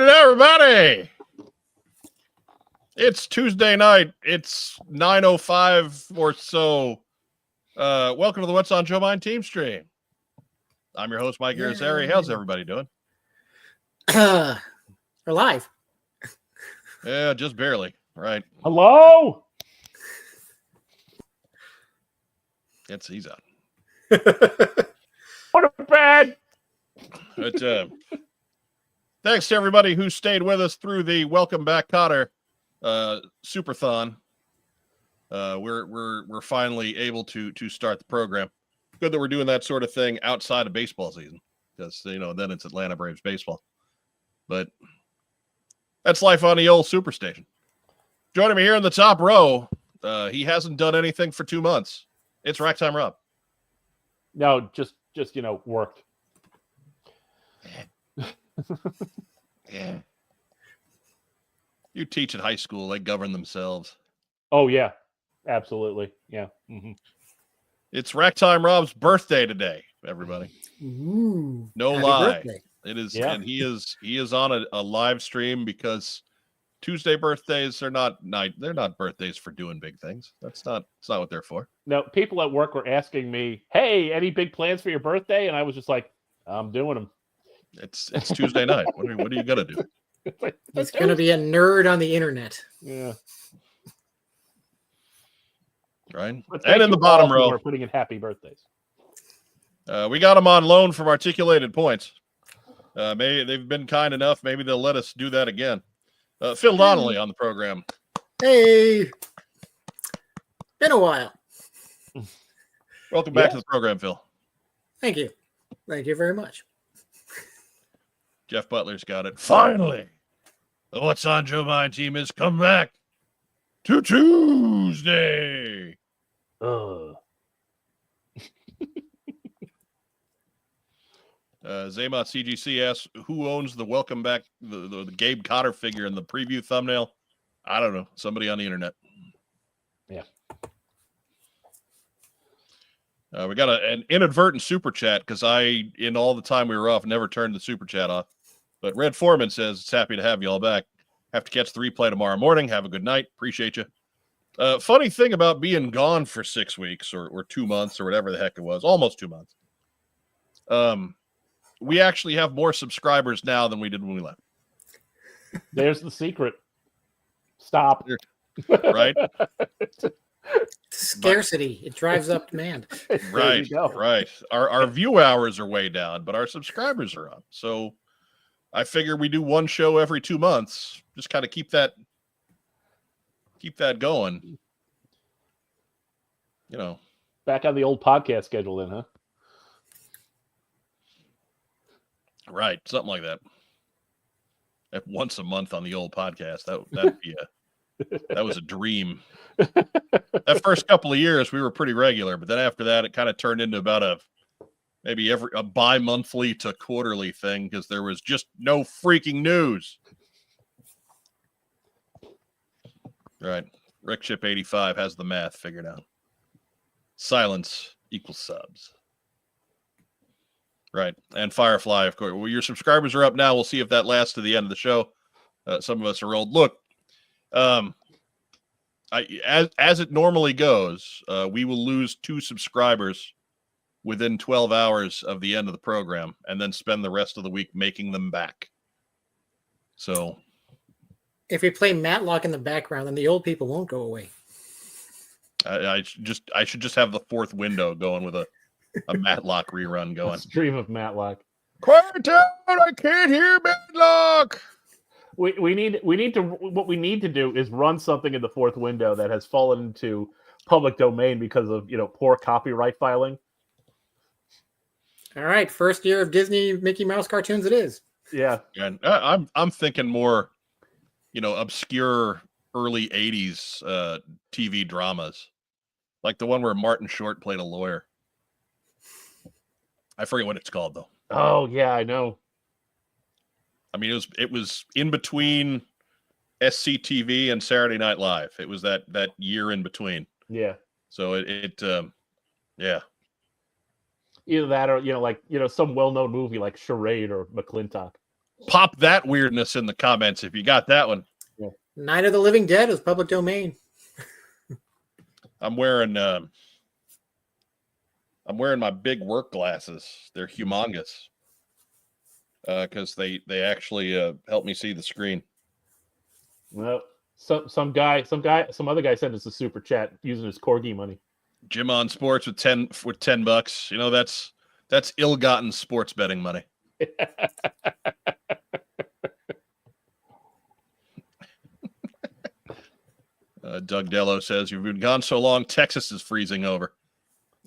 Everybody, it's Tuesday night. It's 9:05 or so. Welcome to the What's on Joe Mind team stream. I'm your host, Mike Irizarry. How's everybody doing? We're live. Yeah, just barely. Right. Hello. He's out. What a bad. But thanks to everybody who stayed with us through the Welcome Back Cotter Superthon. We're finally able to start the program. Good that we're doing that sort of thing outside of baseball season, because then it's Atlanta Braves baseball. But that's life on the old Superstation. Joining me here in the top row, he hasn't done anything for 2 months. It's Rack Time Rob. No, just worked. Yeah. You teach at high school, they govern themselves. Oh yeah, absolutely. Yeah. Mm-hmm. It's Rack Time Rob's birthday today, everybody. Ooh, No happy lie. birthday. It is, Yeah. and he is on a live stream because Tuesday birthdays are not they're not birthdays for doing big things. It's not what they're for. Now, people at work were asking me, "Hey, any big plans for your birthday?" And I was just like, "I'm doing them." It's Tuesday night. What are you gonna do? He's going to be a nerd on the internet. Yeah. Right. But And in the bottom row, we're putting in happy birthdays. we got them on loan from Articulated Points. Maybe they've been kind enough. Maybe they'll let us do that again. Phil Donnelly on the program. Hey, been a while. Welcome back to the program, Phil. Thank you. Thank you very much. Jeff Butler's got it. Finally, the What's on Joe Mind team has come back to Tuesday. Zaymot CGC asks, who owns the welcome back, the Gabe Cotter figure in the preview thumbnail? I don't know. Somebody on the internet. Yeah. We got an inadvertent super chat because in all the time we were off, never turned the super chat off. But Red Foreman says, it's happy to have you all back. Have to catch the replay tomorrow morning. Have a good night. Appreciate you. Funny thing about being gone for 6 weeks or 2 months or whatever the heck it was, almost 2 months. We actually have more subscribers now than we did when we left. There's the secret. Stop. Right? Scarcity. It drives up demand. Right. Right. Our view hours are way down, but our subscribers are up. So I figure we do one show every 2 months. Just kind of keep that going. Back on the old podcast schedule then, huh? Right. Something like that. Once a month on the old podcast. That'd be that was a dream. That first couple of years we were pretty regular, but then after that it kind of turned into about maybe a bi-monthly to quarterly thing because there was just no freaking news. Right. Rickship 85 has the math figured out. Silence equals subs. Right. And Firefly, of course. Well, your subscribers are up now. We'll see if that lasts to the end of the show. Some of us are old. Look, as it normally goes, we will lose 2 subscribers within 12 hours of the end of the program and then spend the rest of the week making them back. So If we play Matlock in the background, then the old people won't go away. I should just have the 4th window going with a Matlock rerun going. Stream of Matlock. Quiet down! I can't hear Matlock. What we need to do is run something in the 4th window that has fallen into public domain because of poor copyright filing. All right, first year of Disney Mickey Mouse cartoons it is. Yeah. And I'm thinking more, obscure early 80s TV dramas. Like the one where Martin Short played a lawyer. I forget what it's called though. Oh yeah, I know. I mean, it was in between SCTV and Saturday Night Live. It was that year in between. Yeah. So yeah. Either that or, some well-known movie like Charade or McClintock. Pop that weirdness in the comments if you got that one. Night of the Living Dead is public domain. I'm wearing my big work glasses. They're humongous because they actually help me see the screen. Well, some other guy sent us a super chat using his corgi money. Jim on Sports with $10. You know, that's ill-gotten sports betting money. Doug Dello says, you've been gone so long, Texas is freezing over.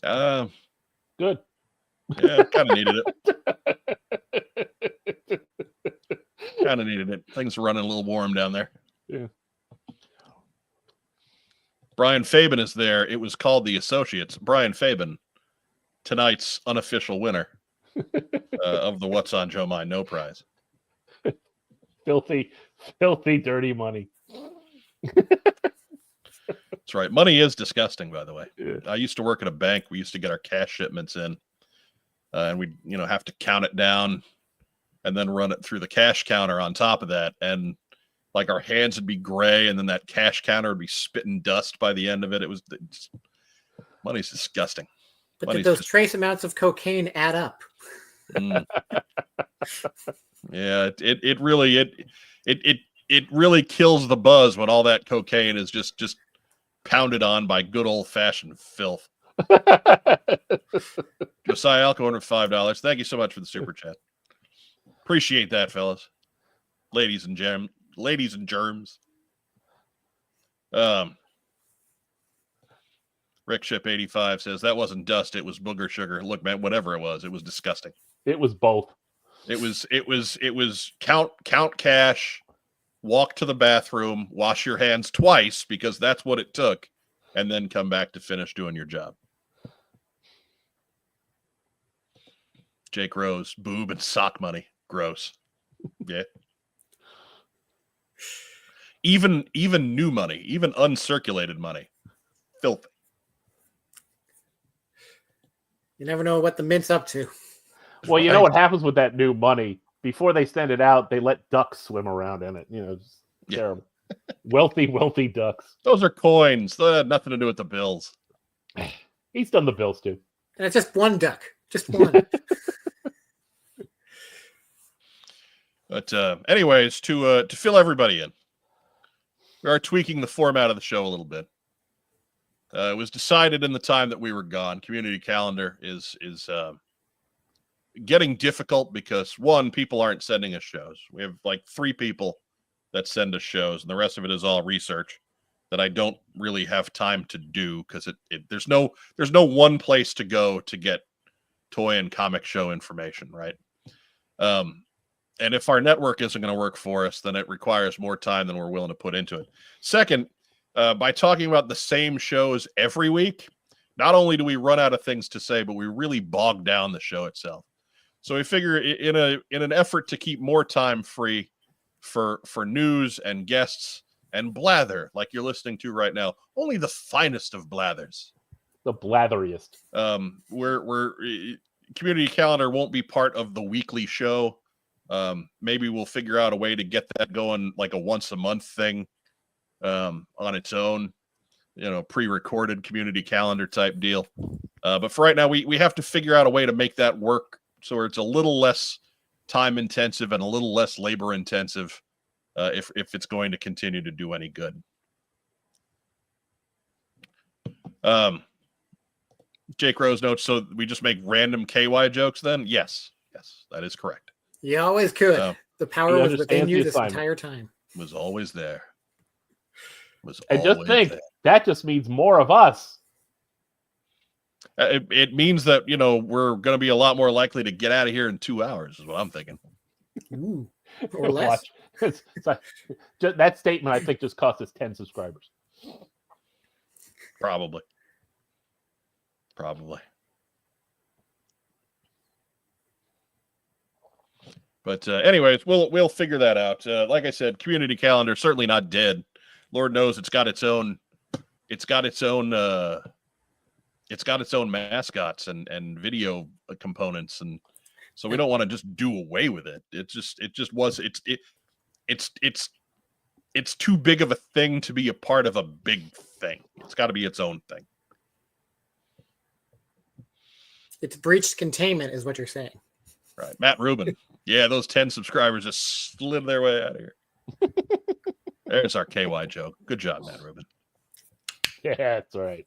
Good. Yeah, kind of needed it. Things are running a little warm down there. Yeah. Brian Fabian is there. It was called The Associates. Brian Fabian, tonight's unofficial winner of the What's on Joe Mind No prize. Filthy, dirty money. That's right. Money is disgusting, by the way. Yeah. I used to work at a bank. We used to get our cash shipments in, and we'd have to count it down and then run it through the cash counter on top of that. And like our hands would be gray, and then that cash counter would be spitting dust by the end of it. Money's disgusting. But did those trace amounts of cocaine add up? Yeah, it really kills the buzz when all that cocaine is just pounded on by good old fashioned filth. Josiah Alcorn with $5. Thank you so much for the super chat. Appreciate that, fellas, ladies and germs. Rick Ship 85 says that wasn't dust, it was booger sugar. Look, man, whatever it was disgusting. It was both. It was count cash, walk to the bathroom, wash your hands twice because that's what it took, and then come back to finish doing your job. Jake Rose, boob and sock money. Gross. Yeah. Even new money, even uncirculated money. Filthy. You never know what the mint's up to. Well, you know what happens with that new money? Before they send it out, they let ducks swim around in it. It's terrible. Wealthy ducks. Those are coins. That had nothing to do with the bills. He's done the bills too. And it's just one duck. Just one. But anyways, to fill everybody in, we are tweaking the format of the show a little bit. It was decided in the time that we were gone. Community calendar is getting difficult because, one, people aren't sending us shows. We have like 3 people that send us shows, and the rest of it is all research that I don't really have time to do because there's no one place to go to get toy and comic show information, right? And if our network isn't going to work for us, then it requires more time than we're willing to put into it. Second, by talking about the same shows every week, not only do we run out of things to say, but we really bog down the show itself. So we figure in an effort to keep more time free for news and guests and blather, like you're listening to right now, only the finest of blathers. The blatheriest. We're community calendar won't be part of the weekly show. Maybe we'll figure out a way to get that going like a once a month thing on its own, pre-recorded community calendar type deal. But for right now, we have to figure out a way to make that work so it's a little less time intensive and a little less labor intensive if it's going to continue to do any good. Jake Rose notes, so we just make random KY jokes then? Yes, that is correct. You always could. The power was within you this entire time. Was always there. And just think, that just means more of us. It means that, we're going to be a lot more likely to get out of here in 2 hours is what I'm thinking. Ooh, or less. It's like, that statement, I think, just cost us 10 subscribers. Probably. But anyways, we'll figure that out. Like I said, community calendar certainly not dead. Lord knows it's got its own mascots and video components and So we don't want to just do away with it. It's too big of a thing to be a part of a big thing. It's got to be its own thing. It's breached containment, is what you're saying. Right. Matt Rubin. Yeah, those 10 subscribers just slid their way out of here. There's our KY joke. Good job, Matt Rubin. Yeah, that's right.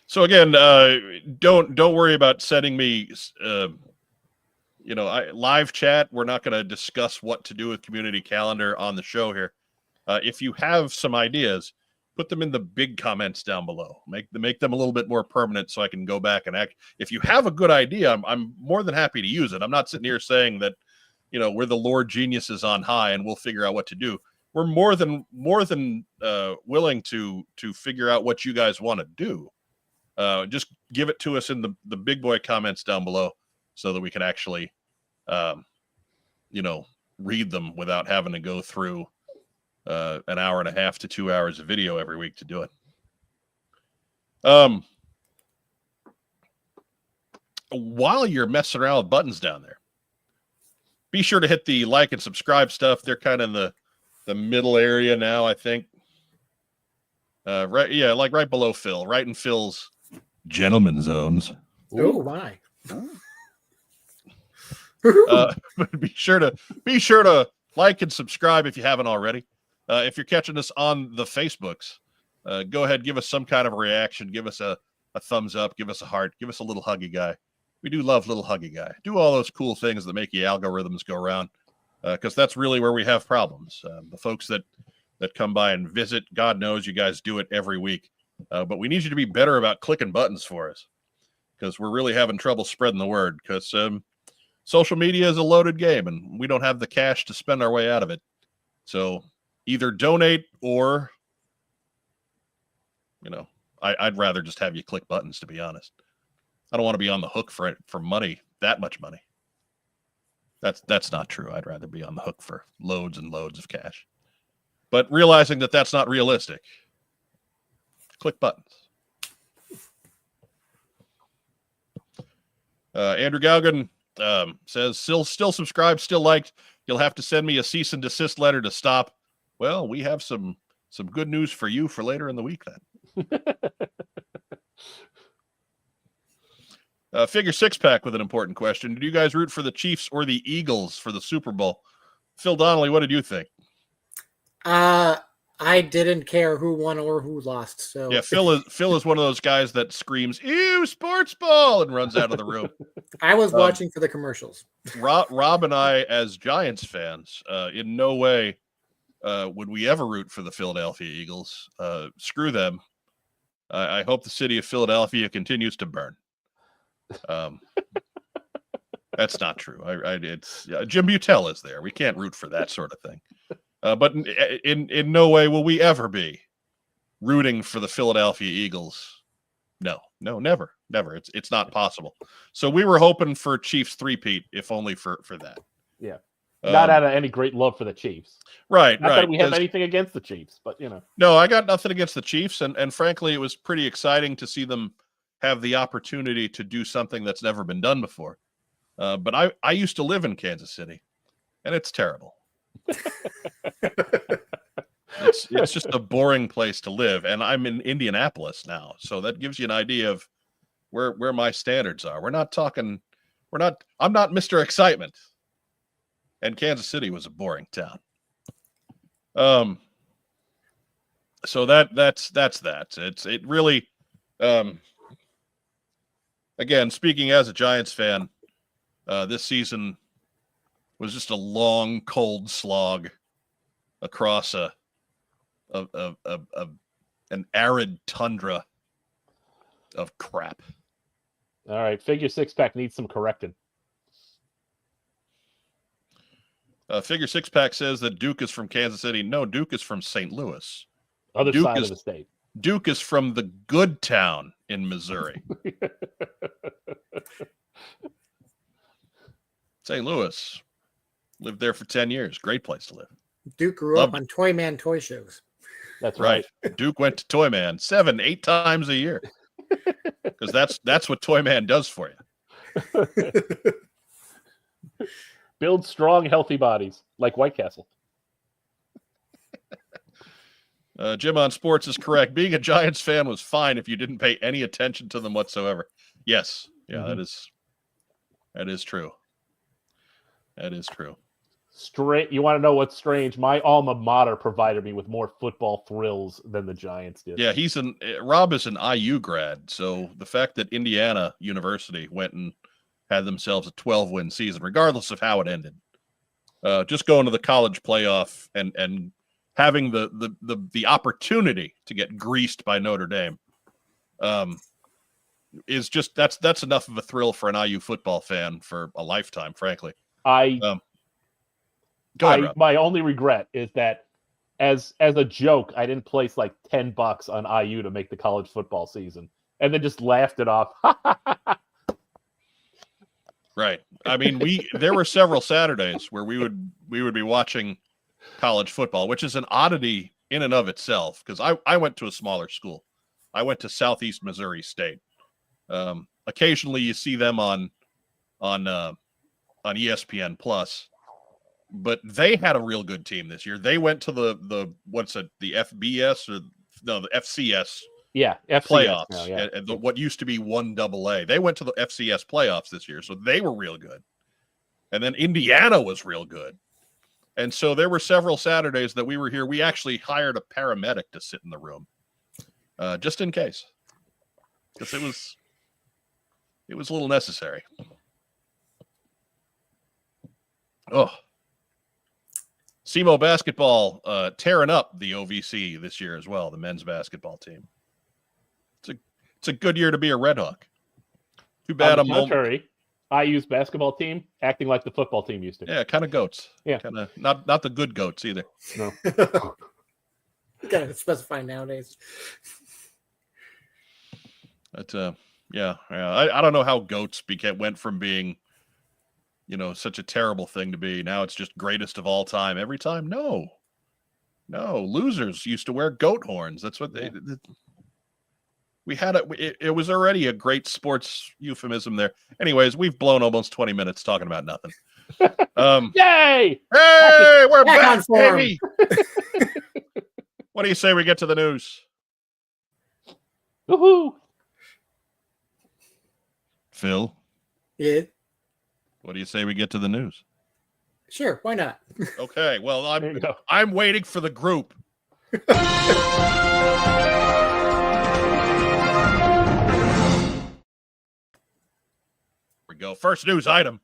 So again, don't worry about sending me, live chat. We're not going to discuss what to do with community calendar on the show here. If you have some ideas, put them in the big comments down below. Make them a little bit more permanent so I can go back and act. If you have a good idea, I'm more than happy to use it. I'm not sitting here saying that, we're the Lord geniuses on high and we'll figure out what to do. We're more than willing to figure out what you guys want to do. Just give it to us in the big boy comments down below so that we can actually, read them without having to go through an hour and a half to 2 hours of video every week to do it. While you're messing around with buttons down there, be sure to hit the like and subscribe stuff. They're kind of in the middle area now, I think. Right below Phil, right in Phil's gentleman zones. Oh my. But be sure to like and subscribe if you haven't already. If you're catching us on the Facebooks, go ahead, give us some kind of a reaction. Give us a thumbs up. Give us a heart. Give us a little huggy guy. We do love little huggy guy. Do all those cool things that make the algorithms go around, because that's really where we have problems. The folks that come by and visit, God knows you guys do it every week. But we need you to be better about clicking buttons for us, because we're really having trouble spreading the word, because social media is a loaded game and we don't have the cash to spend our way out of it. So either donate or, I'd rather just have you click buttons, to be honest. I don't want to be on the hook for money, that much money. That's not true. I'd rather be on the hook for loads and loads of cash. But realizing that that's not realistic, click buttons. Andrew Gaugan says, still subscribed, still liked. You'll have to send me a cease and desist letter to stop. Well, we have some good news for you for later in the week then. Figure Six Pack with an important question. Did you guys root for the Chiefs or the Eagles for the Super Bowl? Phil Donnelly, what did you think? I didn't care who won or who lost. So yeah, Phil is one of those guys that screams "Ew, sports ball" and runs out of the room. I was watching for the commercials. Rob and I, as Giants fans, in no way would we ever root for the Philadelphia Eagles. Screw them. I hope the city of Philadelphia continues to burn. That's not true. Jim Buttel is there. We can't root for that sort of thing. But in no way will we ever be rooting for the Philadelphia Eagles. No, never. It's not possible. So we were hoping for Chiefs three-peat, if only for that. Yeah. Not out of any great love for the Chiefs. Right, Not right. that we have anything against the Chiefs, but No, I got nothing against the Chiefs, and frankly, it was pretty exciting to see them have the opportunity to do something that's never been done before. But I used to live in Kansas City, and it's terrible. It's just a boring place to live, and I'm in Indianapolis now, so that gives you an idea of where my standards are. I'm not Mr. Excitement, and Kansas City was a boring town. So that's that. It really, again, speaking as a Giants fan, this season was just a long, cold slog across an arid tundra of crap. All right, Figure Six Pack needs some correcting. Figure Six Pack says that Duke is from Kansas City. No, Duke is from St. Louis. Other side of the state. Duke is from the good town in Missouri. St. Louis. Lived there for 10 years. Great place to live. Duke grew up on Toy Man toy shows. That's right. Duke went to Toy Man 7-8 times a year. Because that's what Toy Man does for you. Build strong, healthy bodies like White Castle. Jim on Sports is correct. Being a Giants fan was fine if you didn't pay any attention to them whatsoever. Yes. Yeah, that is true. That is true. You want to know what's strange? My alma mater provided me with more football thrills than the Giants did. Yeah, Rob is an IU grad, so the fact that Indiana University went and had themselves a 12-win season, regardless of how it ended, just going to the college playoff and having the opportunity to get greased by Notre Dame, is just that's enough of a thrill for an IU football fan for a lifetime, frankly. Go ahead, Rob. My only regret is that as a joke, I didn't place like $10 on IU to make the college football season, and then just laughed it off. Right. I mean, there were several Saturdays where we would be watching college football, which is an oddity in and of itself, because I went to a smaller school. I went to Southeast Missouri State. Occasionally you see them on ESPN Plus, but they had a real good team this year. They went to the FBS or no, the FCS. Yeah, FCS playoffs. now, yeah. And what used to be 1AA. They went to the FCS playoffs this year, so they were real good. And then Indiana was real good. And so there were several Saturdays that we were here. We actually hired a paramedic to sit in the room, just in case, because it was a little necessary. Oh, SEMO basketball tearing up the OVC this year as well. The men's basketball team. It's a good year to be a Red Hawk. Too bad On the contrary, IU's basketball team acting like the football team used to. Yeah, kind of goats. Yeah, kind of not the good goats either. No, gotta specify nowadays. But yeah. I don't know how goats went from being, such a terrible thing to be. Now it's just greatest of all time every time. No, losers used to wear goat horns. That's what they. We had it was already a great sports euphemism there. Anyways, we've blown almost 20 minutes talking about nothing. Yay! Hey, we're back, baby! What do you say we get to the news? Woohoo! Yeah. What do you say we get to the news? Sure, why not? Okay, well, I'm waiting for the group. Go. First news item.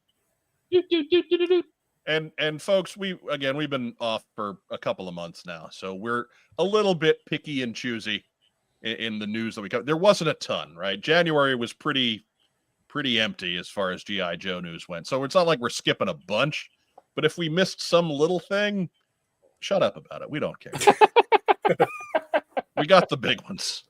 And folks, we've been off for a couple of months now, so we're a little bit picky and choosy in the news that we cover. There wasn't a ton, right? January was pretty empty as far as G.I. Joe news went, so it's not like we're skipping a bunch. But if we missed some little thing, shut up about it. We don't care. We got the big ones.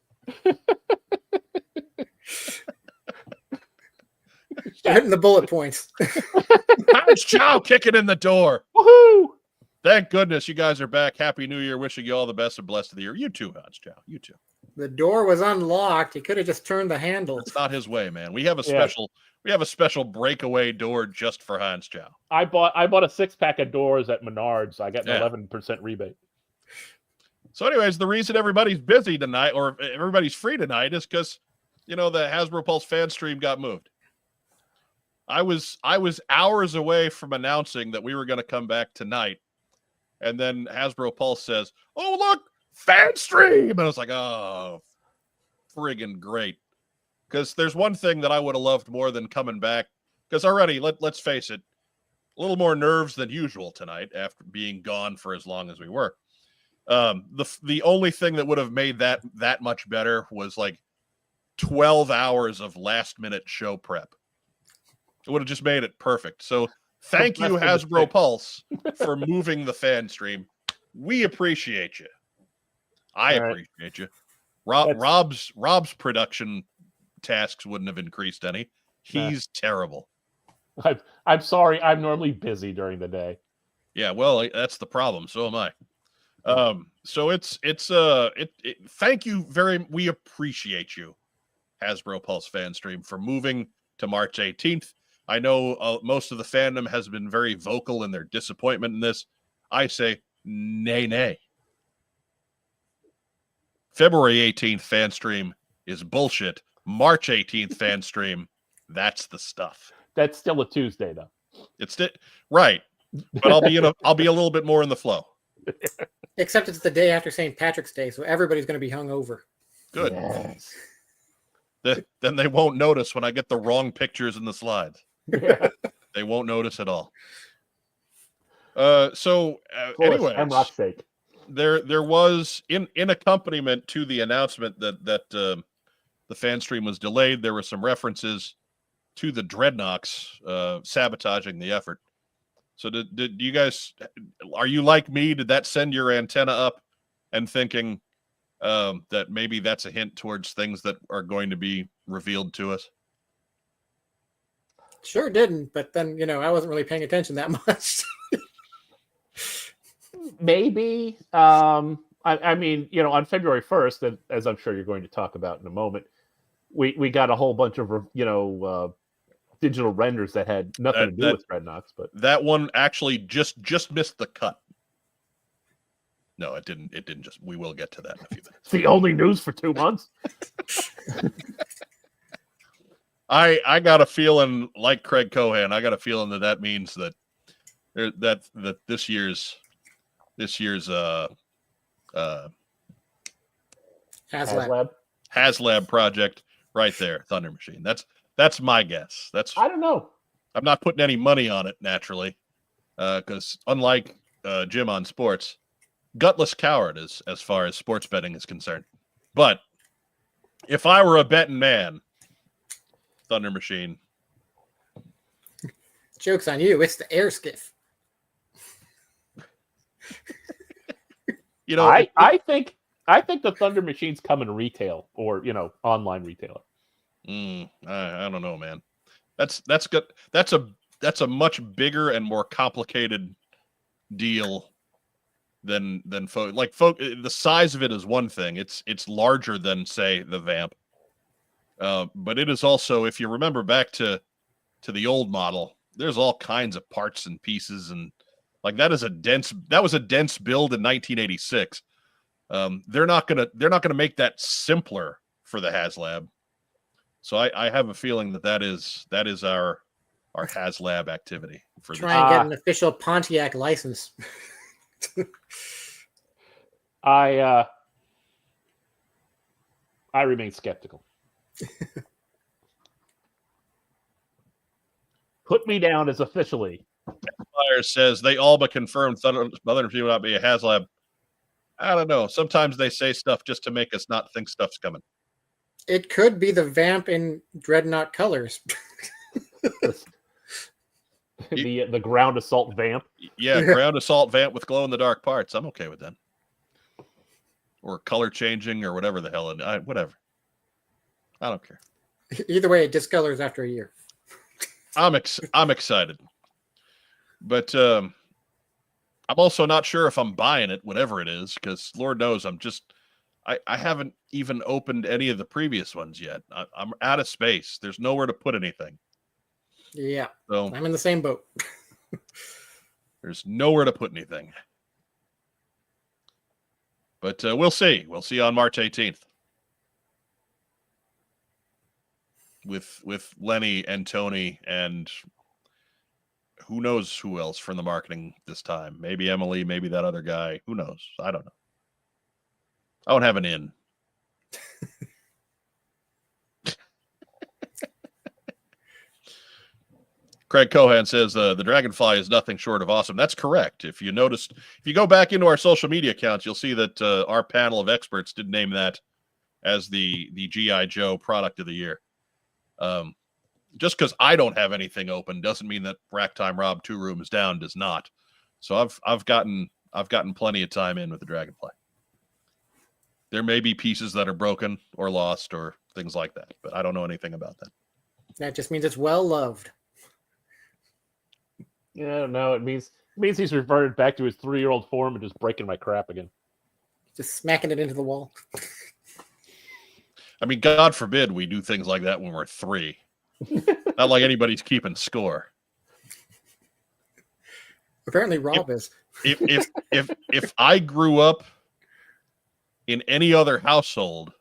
Hitting the bullet points. Hans Chow kicking in the door. Woohoo! Thank goodness you guys are back. Happy New Year. Wishing you all the best and blessed of the year. You too, Hans Chow. You too. The door was unlocked. He could have just turned the handle. It's not his way, man. We have a special breakaway door just for Hans Chow. I bought a 6-pack of doors at Menards. So I got an 11% rebate. So anyways, the reason everybody's busy tonight or everybody's free tonight is because, the Hasbro Pulse fan stream got moved. I was hours away from announcing that we were going to come back tonight. And then Hasbro Pulse says, "Oh, look, fan stream." And I was like, oh, friggin' great. Because there's one thing that I would have loved more than coming back. Because already, let's face it, a little more nerves than usual tonight after being gone for as long as we were. The only thing that would have made that much better was like 12 hours of last minute show prep. It would have just made it perfect. So thank you, Hasbro Pulse, for moving the fan stream. We appreciate you. I appreciate you. Rob's production tasks wouldn't have increased any. He's terrible. I'm sorry. I'm normally busy during the day. Yeah, well, that's the problem. So am I. So thank you we appreciate you, Hasbro Pulse fan stream, for moving to March 18th. I know most of the fandom has been very vocal in their disappointment in this. I say, nay, nay. February 18th fan stream is bullshit. March 18th fan stream, that's the stuff. That's still a Tuesday, though. It's right, but I'll be a little bit more in the flow. Except it's the day after St. Patrick's Day, so everybody's going to be hungover. Good. Yes. Then they won't notice when I get the wrong pictures in the slides. Yeah. They won't notice at all. Anyway, Hemlock's sake. There was in accompaniment to the announcement that the fan stream was delayed. There were some references to the Dreadnoks sabotaging the effort. So did you guys? Are you like me? Did that send your antenna up and thinking that maybe that's a hint towards things that are going to be revealed to us? Sure didn't, but then I wasn't really paying attention that much. Maybe. I mean, on February 1st, as I'm sure you're going to talk about in a moment, we got a whole bunch of digital renders that had nothing to do with Dreadnoks, but that one actually just missed the cut. No, it didn't. It didn't just. We will get to that in a few minutes. It's the only news for 2 months. I got a feeling, like Craig Cohan, I got a feeling that means that this year's HasLab project right there, Thunder Machine. That's my guess. I don't know. I'm not putting any money on it naturally, because unlike Jim on sports, gutless coward as far as sports betting is concerned. But if I were a betting man, Thunder Machine. Joke's on you. It's the air skiff. I think the Thunder Machine's coming to retail or online retailer. I don't know, man. That's good. That's a much bigger and more complicated deal than the size of it is one thing. It's larger than, say, the Vamp. But it is also, if you remember back to the old model, there's all kinds of parts and pieces, and like that was a dense build in 1986. They're not gonna make that simpler for the HasLab. So I have a feeling that is our HasLab activity for try and get an official Pontiac license. I remain skeptical. Put me down as officially. Fire says they all but confirmed Thunder Machine will not be a HasLab. I don't know. Sometimes they say stuff just to make us not think stuff's coming. It could be the Vamp in Dreadnought colors. the ground assault Vamp. Yeah, ground assault Vamp with glow in the dark parts. I'm okay with that. Or color changing or whatever the hell. Whatever. I don't care. Either way, it discolors after a year. I'm excited, but I'm also not sure if I'm buying it, whatever it is, because Lord knows I haven't even opened any of the previous ones yet. I'm out of space. There's nowhere to put anything. Yeah, so I'm in the same boat. There's nowhere to put anything. But we'll see. We'll see on March 18th. With Lenny and Tony and who knows who else from the marketing this time. Maybe Emily, maybe that other guy. Who knows? I don't know. I won't have an in. Craig Cohan says the Dragonfly is nothing short of awesome. That's correct. If you go back into our social media accounts, you'll see that our panel of experts did name that as the G.I. Joe product of the year. Just because I don't have anything open doesn't mean that Rack Time Rob 2 Room is down. Does not. So I've gotten plenty of time in with the Dragonfly. There may be pieces that are broken or lost or things like that, but I don't know anything about that. That just means it's well loved. Yeah, no, it means he's reverted back to his 3-year-old form and just breaking my crap again. Just smacking it into the wall. I mean, God forbid we do things like that when we're 3. Not like anybody's keeping score. Apparently, Rob is. If I grew up in any other household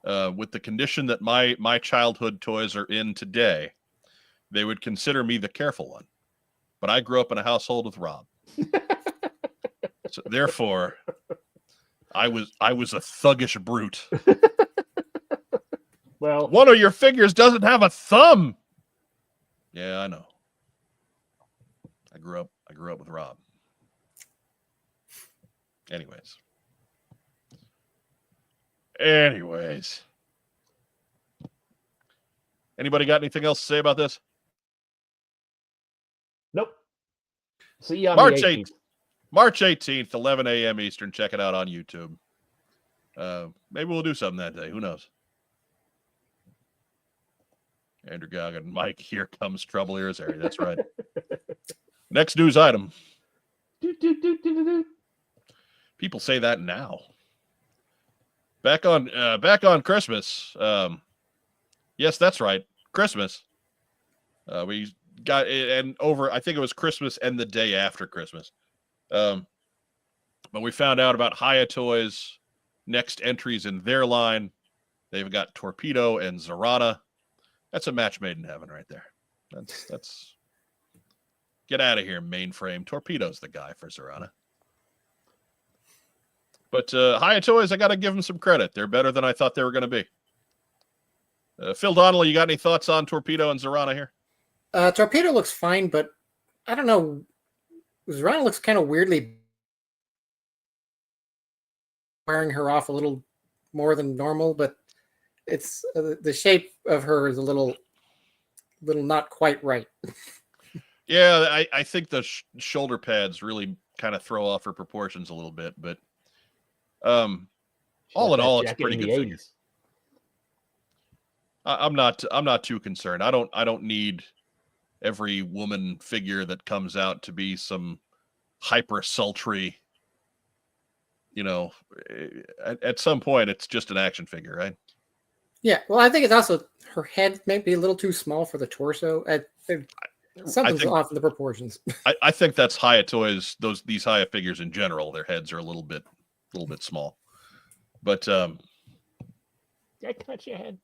with the condition that my childhood toys are in today, they would consider me the careful one. But I grew up in a household with Rob. So therefore, I was a thuggish brute. Well, one of your figures doesn't have a thumb. Yeah, I know. I grew up with Rob. Anyways. Anybody got anything else to say about this? nope. See you on March the 18th. March 18th, 11 a.m. Eastern. Check it out on YouTube. Maybe we'll do something that day. Who knows? Andrew Goggin, Mike, here comes trouble. Here's Harry. That's right. Next news item. People say that now. Back on Christmas. Yes, that's right. Christmas. We got and over. I think it was Christmas and the day after Christmas. But we found out about Hiya Toys' next entries in their line. They've got Torpedo and Zorana. That's a match made in heaven right there. That's get out of here, mainframe. Torpedo's the guy for Zorana. But Hiya Toys, I got to give them some credit. They're better than I thought they were going to be. Phil Donnelly, you got any thoughts on Torpedo and Zorana here? Torpedo looks fine, but I don't know. Zorana looks kind of weirdly wearing her off a little more than normal, but it's the shape of her is a little not quite right. Yeah, I think the shoulder pads really kind of throw off her proportions a little bit, but all in all, it's a pretty good figure. I'm not too concerned. I don't need every woman figure that comes out to be some hyper sultry. You know, at some point, it's just an action figure, right? Yeah, well, I think it's also her head may be a little too small for the torso. Something's off in the proportions. I think that's Hiya Toys. These Hiya figures in general, their heads are a little bit small. But did I touch your head?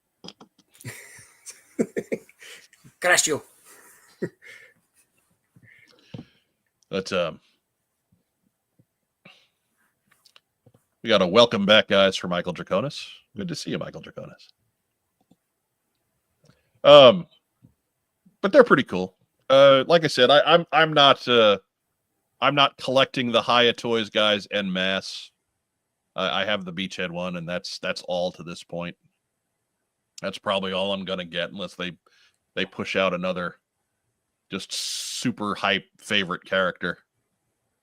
Crash you. But we got a welcome back, guys, for Michael Draconis. Good to see you, Michael Draconis. But they're pretty cool. Like I said, I'm not collecting the Hiya Toys guys en masse. I have the Beachhead one, and that's all to this point. That's probably all I'm gonna get unless they push out another just super hype favorite character.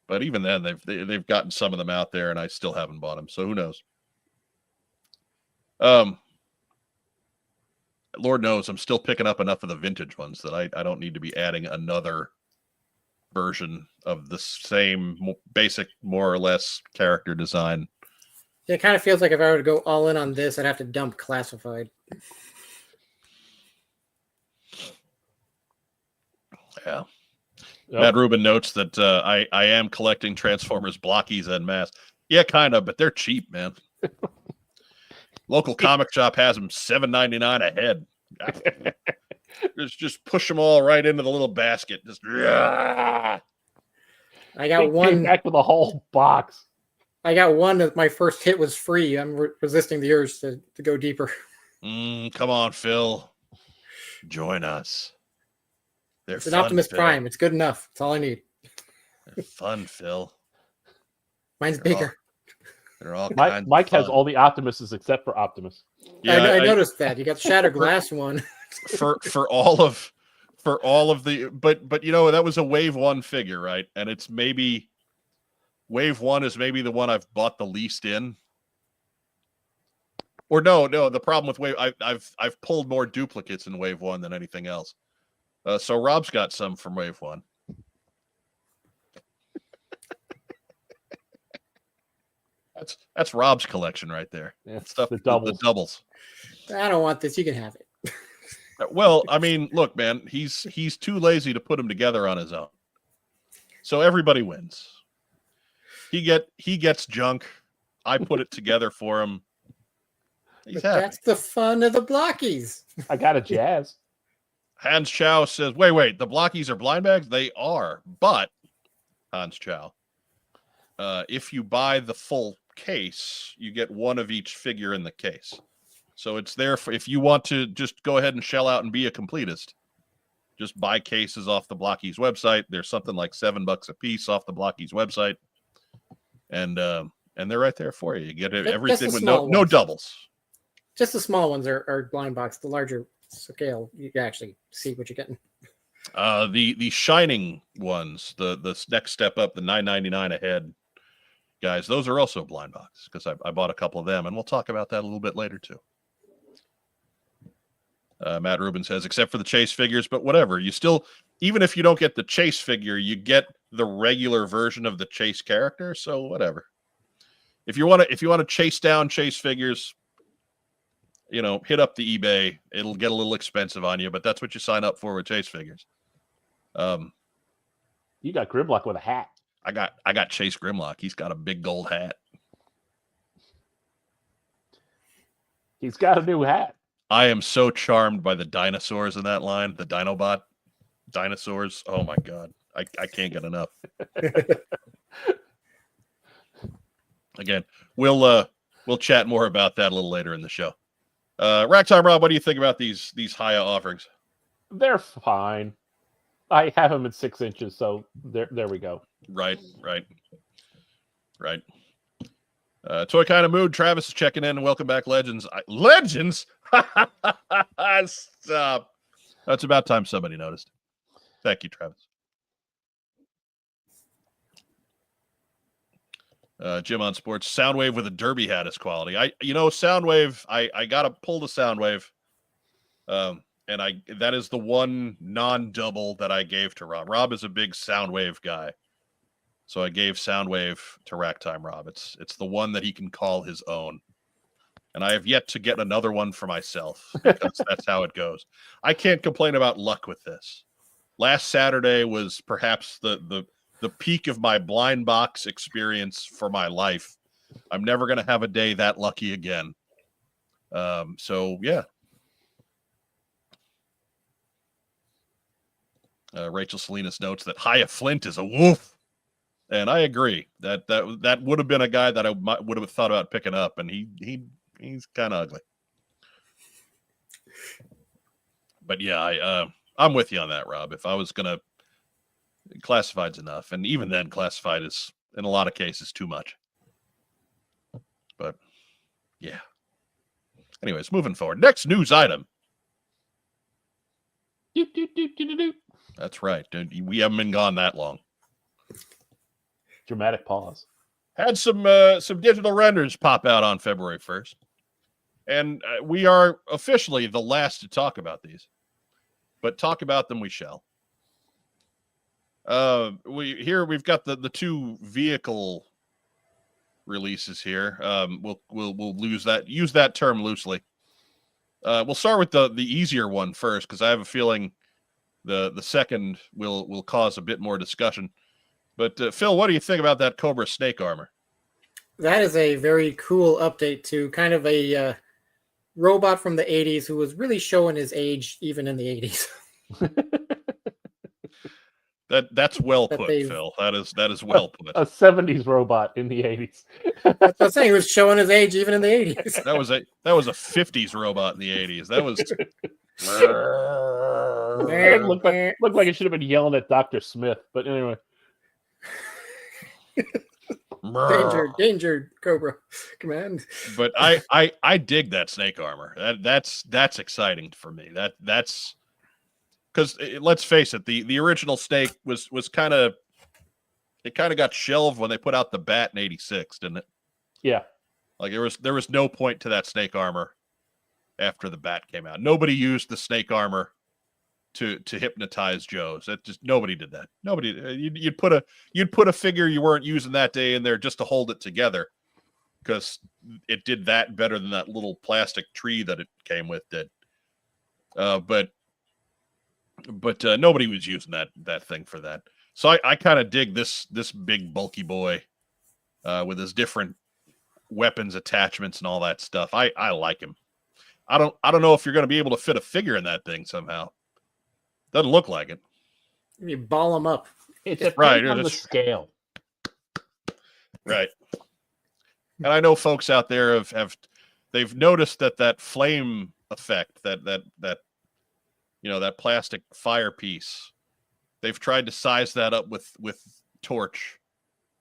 But even then, they've gotten some of them out there, and I still haven't bought them. So who knows? Lord knows I'm still picking up enough of the vintage ones that I don't need to be adding another version of the same basic, more or less character design. Yeah, it kind of feels like if I were to go all in on this, I'd have to dump Classified. Yeah. Yep. Matt Rubin notes that I am collecting Transformers blockies en masse. Yeah, kind of, but they're cheap, man. Local comic shop has them $7.99 a head. just push them all right into the little basket. Just I got one back with a whole box. I got one that my first hit was free. I'm resisting the urge to go deeper. Come on, Phil. Join us. It's an Optimus Prime. It's good enough. That's all I need. They're fun, Phil. Mine's bigger. They're all Mike has all the Optimuses except for Optimus. Yeah, I noticed that. You got the Shattered Glass one. for all of the but you know, that was a Wave 1 figure, right? And it's maybe Wave 1 is maybe the one I've bought the least in. Or no, the problem with Wave I've pulled more duplicates in Wave 1 than anything else. So Rob's got some from Wave 1. That's Rob's collection right there. Yeah, Stuff the doubles. The doubles. I don't want this. You can have it. Well, I mean, look, man, he's too lazy to put them together on his own. So everybody wins. He gets junk. I put it together for him. He's happy. That's the fun of the blockies. I got a jazz. Hans Chow says, wait, the blockies are blind bags? They are, but Hans Chow, if you buy the full case, you get one of each figure in the case. So it's there for if you want to just go ahead and shell out and be a completist. Just buy cases off the Blockies website. There's something like $7 a piece off the Blockies website, and they're right there for you. You get everything with no doubles. Just the small ones are blind box. The larger scale, you can actually see what you're getting. The shining ones, the next step up, the $9.99 a head, guys. Those are also blind box because I bought a couple of them, and we'll talk about that a little bit later too. Matt Rubin says, except for the Chase figures, but whatever. You still, even if you don't get the Chase figure, you get the regular version of the Chase character. So whatever. If you want to chase down Chase figures, hit up the eBay. It'll get a little expensive on you, but that's what you sign up for with Chase figures. You got Grimlock with a hat. I got Chase Grimlock. He's got a big gold hat. He's got a new hat. I am so charmed by the dinosaurs in that line, the Dinobot dinosaurs. Oh my God. I can't get enough. Again, we'll chat more about that a little later in the show. Racktime Rob, what do you think about these Hiya offerings? They're fine. I have them at 6 inches, so there we go. Right. Toy Kind of Mood, Travis is checking in. Welcome back, Legends. Legends? Stop. That's about time somebody noticed. Thank you, Travis. Jim on Sports, Soundwave with a derby hat is quality. Soundwave, I got to pull the Soundwave. And that is the one non-double that I gave to Rob. Rob is a big Soundwave guy. So I gave Soundwave to Racktime Rob. It's the one that he can call his own. And I have yet to get another one for myself because that's how it goes. I can't complain about luck with this. Last Saturday was perhaps the peak of my blind box experience for my life. I'm never going to have a day that lucky again. So yeah. Rachel Salinas notes that Hiya Flint is a wolf. And I agree that would have been a guy that I would have thought about picking up, and he's kind of ugly. But yeah, I'm with you on that, Rob. If I was gonna, classified's enough, and even then, classified is in a lot of cases too much. But yeah. Anyways, moving forward. Next news item. That's right. We haven't been gone that long. Dramatic pause. Had some digital renders pop out on February 1st. And we are officially the last to talk about these. But talk about them we shall. We've got the two vehicle releases here. We'll use that term loosely. We'll start with the easier one first, because I have a feeling the second will cause a bit more discussion. But Phil, what do you think about that Cobra snake armor? That is a very cool update to kind of a robot from the 80s who was really showing his age even in the 80s. That's well put, Phil. That is well put. A 70s robot in the 80s. That's what I'm saying. He was showing his age even in the 80s. That was a 50s robot in the 80s. That was it looked like it should have been yelling at Dr. Smith, but anyway. Danger, Cobra command. But I dig that snake armor. That's exciting for me. That's because let's face it, the original snake was kind of got shelved when they put out the Bat in '86, didn't it? Yeah. Like there was no point to that snake armor after the Bat came out. Nobody used the snake armor to hypnotize Joes. That just nobody did that. Nobody. You'd put a figure you weren't using that day in there just to hold it together, because it did that better than that little plastic tree that it came with did. But But nobody was using that thing for that. So I kind of dig this big bulky boy with his different weapons attachments and all that stuff. I like him. I don't know if you're going to be able to fit a figure in that thing somehow. Doesn't look like it. You ball them up. It depends Right, on the scale. Right. And I know folks out there they've noticed that flame effect, that that plastic fire piece. They've tried to size that up with torch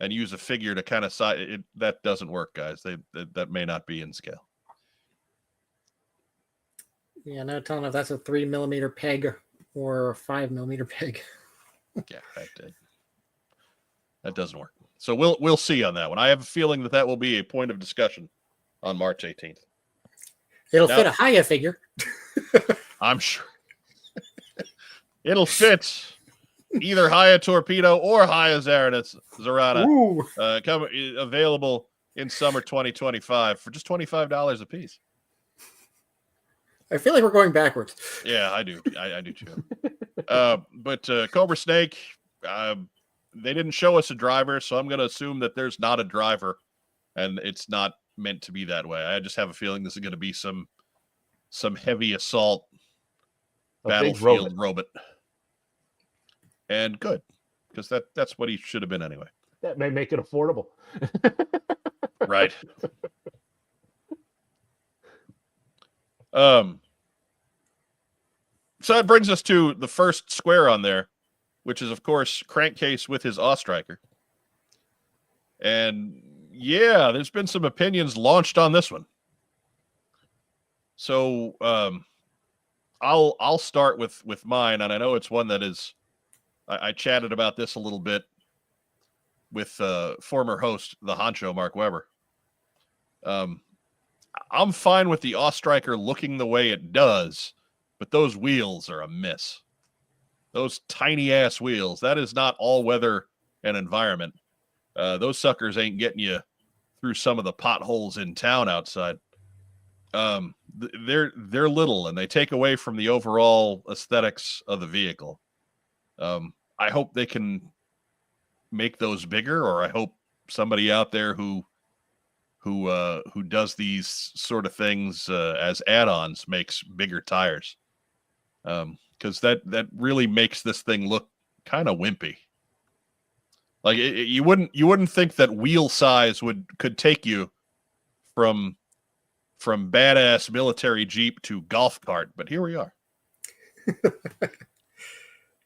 and use a figure to kind of size it. That doesn't work, guys. That may not be in scale. Yeah, no telling if that's a 3mm peg or a 5mm peg. Yeah, that doesn't work. So we'll see on that one. I have a feeling that will be a point of discussion on March 18th. It'll fit a Hiya figure. I'm sure. It'll fit either Hiya Torpedo or Hiya Zarana. Available in summer 2025 for just $25 a piece. I feel like we're going backwards. Yeah, I do. I do too. But Cobra Snake, they didn't show us a driver, so I'm going to assume that there's not a driver, and it's not meant to be that way. I just have a feeling this is going to be some heavy assault battlefield robot. And good, because that's what he should have been anyway. That may make it affordable. Right. So that brings us to the first square on there, which is, of course, Crankcase with his Ostriker. And yeah, there's been some opinions launched on this one. So I'll start with mine, and I know it's one that is. I chatted about this a little bit with former host, the Honcho, Mark Weber. I'm fine with the Ostriker looking the way it does, but those wheels are a miss. Those tiny ass wheels. That is not all weather and environment. Those suckers ain't getting you through some of the potholes in town outside. They're little, and they take away from the overall aesthetics of the vehicle. I hope they can make those bigger, or I hope somebody out there who does these sort of things as add-ons makes bigger tires, because that really makes this thing look kind of wimpy. Like you wouldn't think that wheel size could take you from badass military Jeep to golf cart, but here we are.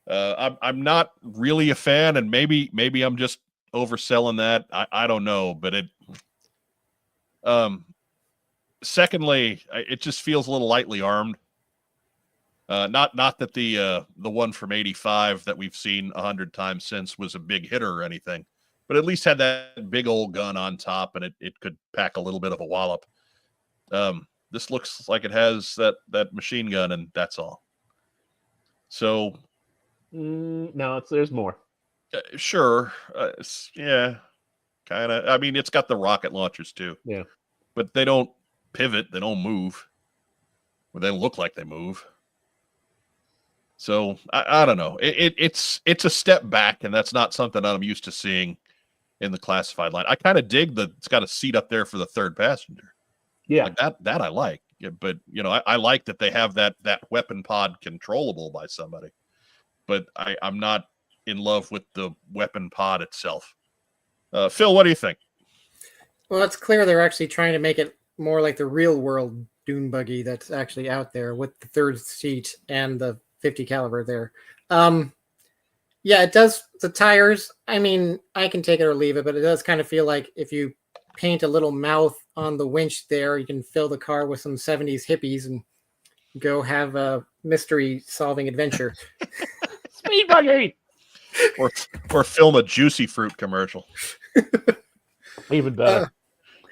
I'm not really a fan, and maybe I'm just overselling that. I don't know, but it. Secondly, it just feels a little lightly armed. Not that the one from '85 that we've seen 100 times since was a big hitter or anything, but at least had that big old gun on top, and it could pack a little bit of a wallop. This looks like it has that machine gun, and that's all. So. No, there's more. Sure. Yeah, kind of. I mean, it's got the rocket launchers too. Yeah. But they don't pivot. They don't move. Or they look like they move. So I don't know. It's a step back, and that's not something I'm used to seeing in the classified line. I kind of dig that it's got a seat up there for the third passenger. Yeah. Like that I like. Yeah, but I like that they have that weapon pod controllable by somebody. But I'm not in love with the weapon pod itself. Phil, what do you think? Well, it's clear they're actually trying to make it more like the real world dune buggy that's actually out there with the third seat and the 50 caliber there. Yeah, it does. The tires, I mean, I can take it or leave it, but it does kind of feel like if you paint a little mouth on the winch there, you can fill the car with some 70s hippies and go have a mystery solving adventure. Speed buggy! Or film a Juicy Fruit commercial. Even better.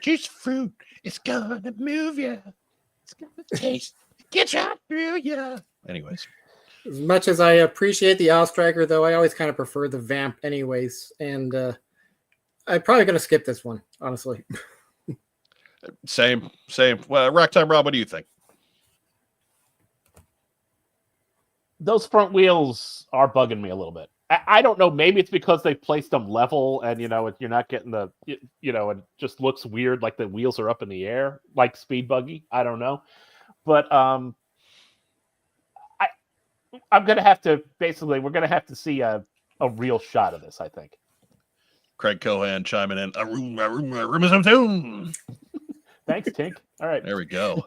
Juicy Fruit, it's gonna move you. It's gonna taste, get you through you. Anyways. As much as I appreciate the Ostriker, though, I always kind of prefer the Vamp anyways. And I'm probably going to skip this one, honestly. Same. Well, Rack Time Rob, what do you think? Those front wheels are bugging me a little bit. I don't know. Maybe it's because they placed them level, and you're not getting it just looks weird, like the wheels are up in the air, like Speed Buggy. I don't know, but I'm gonna have to we're gonna have to see a real shot of this, I think. Craig Cohan chiming in. A room is soon. Thanks, Tink. All right, there we go.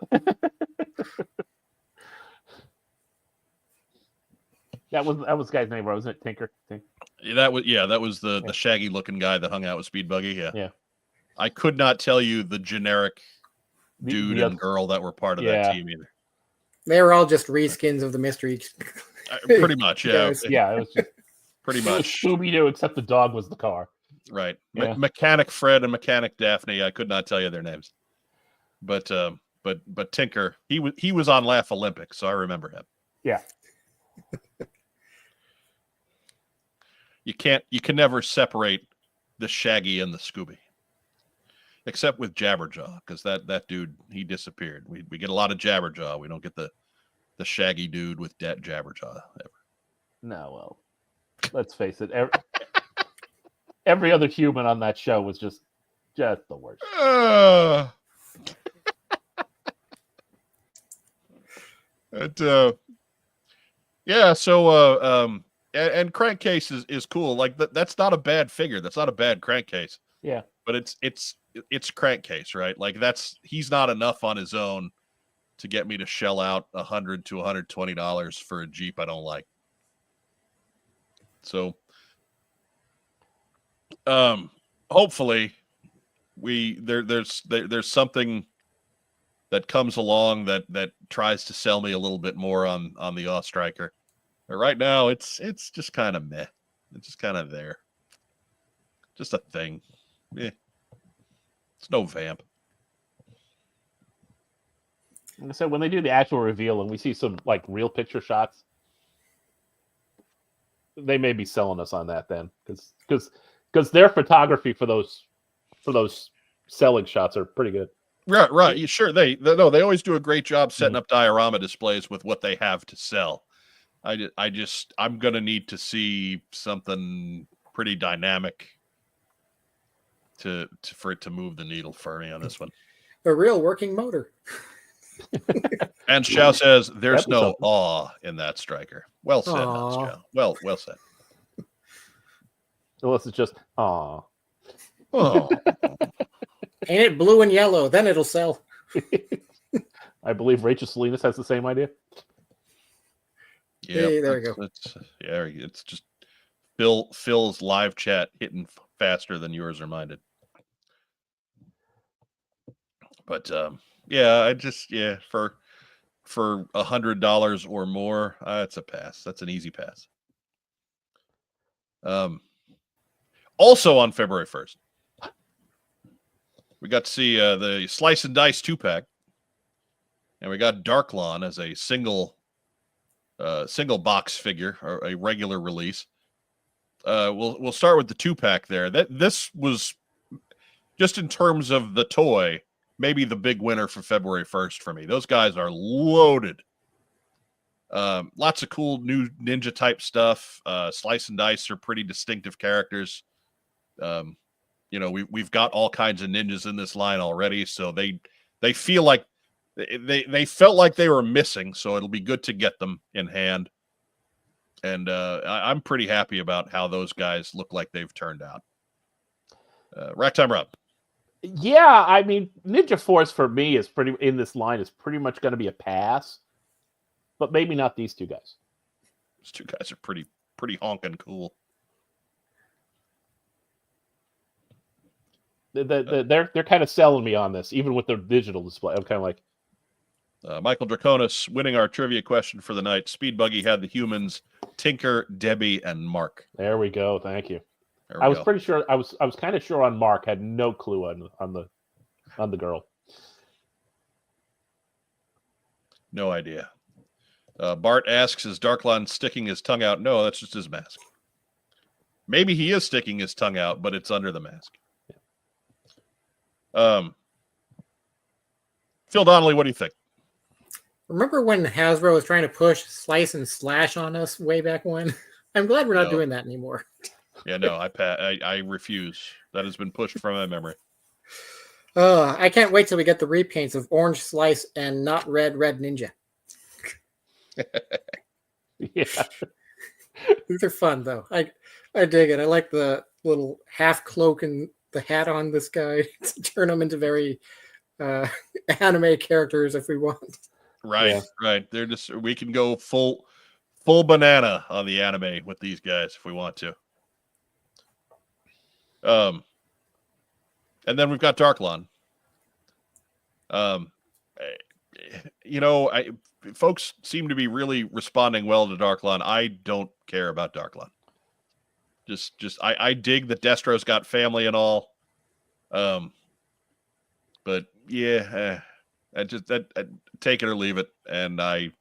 That was the guy's name, wasn't it? Tinker. That was the shaggy looking guy that hung out with Speed Buggy. Yeah. I could not tell you the generic dude and girl that were part of that team either. They were all just reskins of the mystery. Pretty much, yeah. Yeah, it was just pretty much Scooby-Doo, except the dog was the car. Right. Yeah. Mechanic Fred and Mechanic Daphne. I could not tell you their names, but Tinker, he was on Laugh Olympic, so I remember him. Yeah. You can never separate the Shaggy and the Scooby, except with Jabberjaw, because that dude, he disappeared. We get a lot of Jabberjaw. We don't get the Shaggy dude with Jabberjaw ever. No, well, let's face it. Every other human on that show was just the worst. Yeah. So and Crankcase is cool. Like that's not a bad figure. That's not a bad Crankcase. Yeah. But it's Crankcase, right? Like he's not enough on his own to get me to shell out $100 to $120 for a Jeep I don't like. So hopefully there's something that comes along that tries to sell me a little bit more on the Ostriker. But right now it's just kind of meh. It's just kind of there. Just a thing. Yeah. It's no vamp. So when they do the actual reveal and we see some like real picture shots, they may be selling us on that then, because their photography for those selling shots are pretty good. Right. Sure. They always do a great job setting up diorama displays with what they have to sell. I'm gonna need to see something pretty dynamic for it to move the needle for me on this one. A real working motor. And Xiao says there's no awe in that striker. Well said, Xiao. Well said. Unless it's just aw. Oh. Ain't it blue and yellow? Then it'll sell. I believe Rachel Salinas has the same idea. Yeah, hey, there we go. It's just Phil's live chat hitting faster than yours are minded. But for $100 or more, it's a pass. That's an easy pass. Also on February 1st, we got to see the Slice and Dice 2-pack, and we got Darklon as a single box figure or a regular release. We'll start with the 2-pack there. This was just in terms of the toy, maybe the big winner for February 1st for me. Those guys are loaded. Lots of cool new ninja type stuff. Slice and Dice are pretty distinctive characters. We've got all kinds of ninjas in this line already, so they feel like they felt like they were missing, so it'll be good to get them in hand. And I'm pretty happy about how those guys look like they've turned out. Rack Time Rob. Yeah, I mean, Ninja Force for me is pretty much going to be a pass, but maybe not these two guys. These two guys are pretty honking cool. They're kind of selling me on this, even with their digital display. I'm kind of like, Michael Draconis winning our trivia question for the night. Speed Buggy had the humans Tinker, Debbie, and Mark. There we go. Thank you. I was pretty sure. I was kind of sure on Mark. Had no clue on the girl. No idea. Bart asks, "Is Darklon sticking his tongue out?" No, that's just his mask. Maybe he is sticking his tongue out, but it's under the mask. Phil Donnelly, what do you think? Remember when Hasbro was trying to push slice and slash on us way back when? I'm glad we're not doing that anymore. Yeah, no, I refuse. That has been pushed from my memory. I can't wait till we get the repaints of Orange Slice and Not Red Ninja. Yeah. These are fun though. I dig it. I like the little half cloak and the hat on this guy to turn them into very anime characters if we want. Right, right. They're just, we can go full banana on the anime with these guys if we want to. And then we've got Darklon. Folks seem to be really responding well to Darklon. I don't care about Darklon. I dig that Destro's got family and all. But yeah, I take it or leave it, and I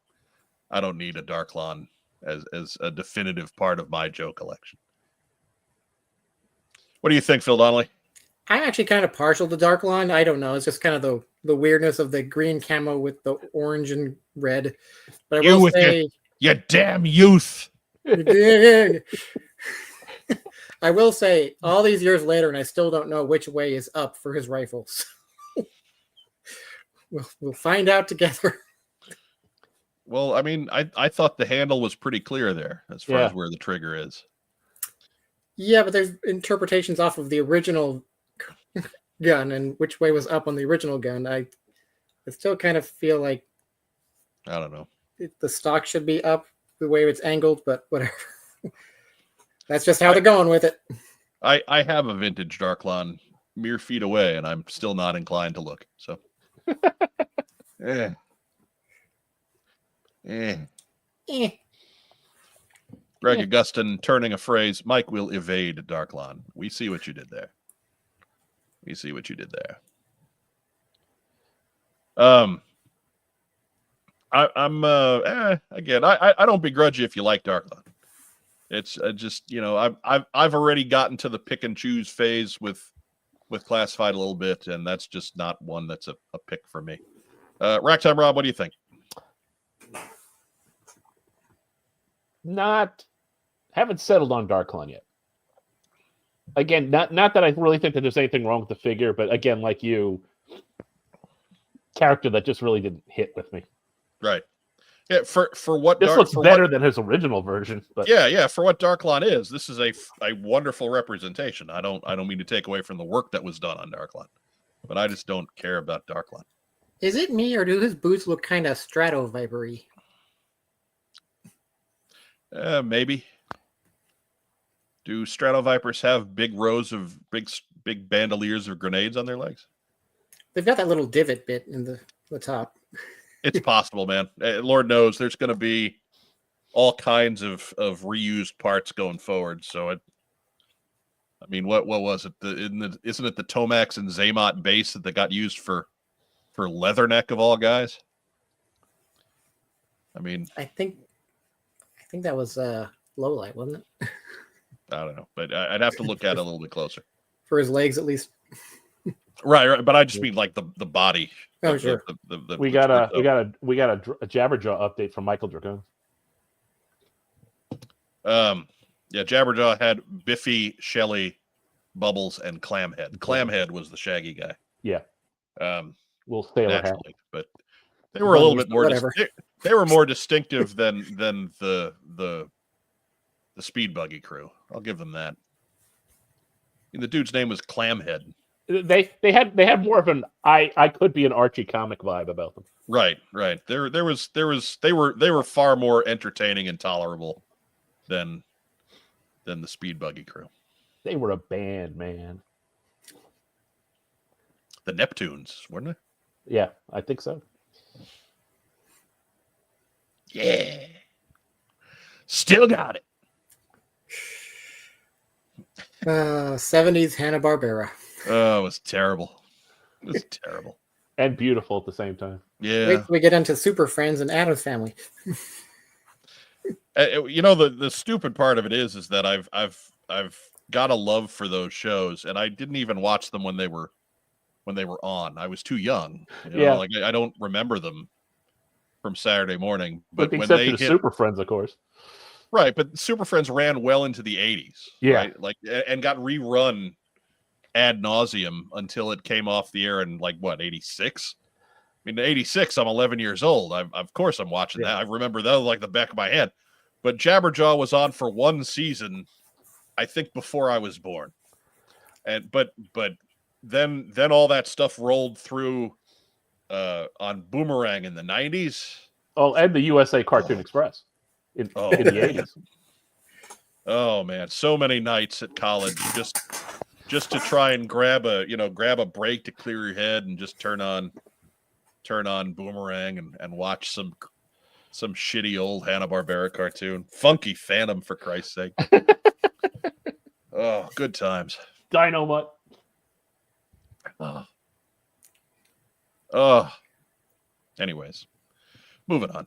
don't need a Darklon as a definitive part of my Joe collection. What do you think, Phil Donnelly? I'm actually kind of partial to Darklon. I don't know. It's just kind of the weirdness of the green camo with the orange and red. But I will say, you damn youth. I will say, all these years later, and I still don't know which way is up for his rifles. We'll find out together. Well, I mean, I thought the handle was pretty clear there as far as where the trigger is. Yeah, but there's interpretations off of the original gun and which way was up on the original gun. I still kind of feel like I don't know. The stock should be up the way it's angled, but whatever. That's just how they're going with it. I have a vintage Darklon mere feet away, and I'm still not inclined to look. So, Greg Augustin turning a phrase. Mike will evade Darklon. We see what you did there. Again, I don't begrudge you if you like Darklon. It's just, I've already gotten to the pick and choose phase with Classified a little bit, and that's just not one that's a pick for me. Racktime Rob, what do you think? Haven't settled on Darklon yet. Again, not that I really think that there's anything wrong with the figure, but again, like you, character that just really didn't hit with me. Right. Yeah, for what this looks better than his original version. But yeah, for what Darklon is, this is a wonderful representation. I don't mean to take away from the work that was done on Darklon, but I just don't care about Darklon. Is it me, or do his boots look kind of Strato Viper-y? Maybe. Do Strato Vipers have big rows of big bandoliers of grenades on their legs? They've got that little divot bit in the top. It's possible, man. Lord knows there's going to be all kinds of reused parts going forward. So what was it? Isn't it the Tomax and Zaymot base that got used for Leatherneck of all guys? I mean, I think that was Lowlight, wasn't it? I don't know, but I'd have to look at it a little bit closer. For his legs, at least. Right. But I just mean like the body. Oh, sure. We got a Jabberjaw update from Michael Dragone. Yeah, Jabberjaw had Biffy, Shelly, Bubbles, and Clamhead. Clamhead was the shaggy guy. Yeah. Little sailor hat. But they were a little bit more. They were more distinctive than the Speed Buggy crew. I'll give them that. And the dude's name was Clamhead. They had more of an I could be an Archie comic vibe about them. Right. They were far more entertaining and tolerable than the Speed Buggy crew. They were a band, man. The Neptunes, weren't they? Yeah, I think so. Yeah. Still got it. 70s Hanna-Barbera. Oh, it was terrible. It was terrible. And beautiful at the same time. Yeah. Wait till we get into Super Friends and Addams Family. The stupid part of it is that I've got a love for those shows, and I didn't even watch them when they were on. I was too young. I don't remember them. from Saturday morning. But with the when exception they of hit, Super Friends, of course. right, but Super Friends ran well into the 80s, Yeah. right? Like, and got rerun ad nauseum until it came off the air in like what, 86? I mean, 86, I'm 11 years old. Of course I'm watching that. I remember that like the back of my head. But Jabberjaw was on for one season, I think, before I was born. And but then all that stuff rolled through on Boomerang in the 90s. Oh, and the USA Cartoon Express in the 80s. Oh man, so many nights at college just to try and grab a break to clear your head and just turn on Boomerang and watch some shitty old Hanna-Barbera cartoon. Funky Phantom, for Christ's sake. Oh, good times. Dynamite. Anyways, moving on.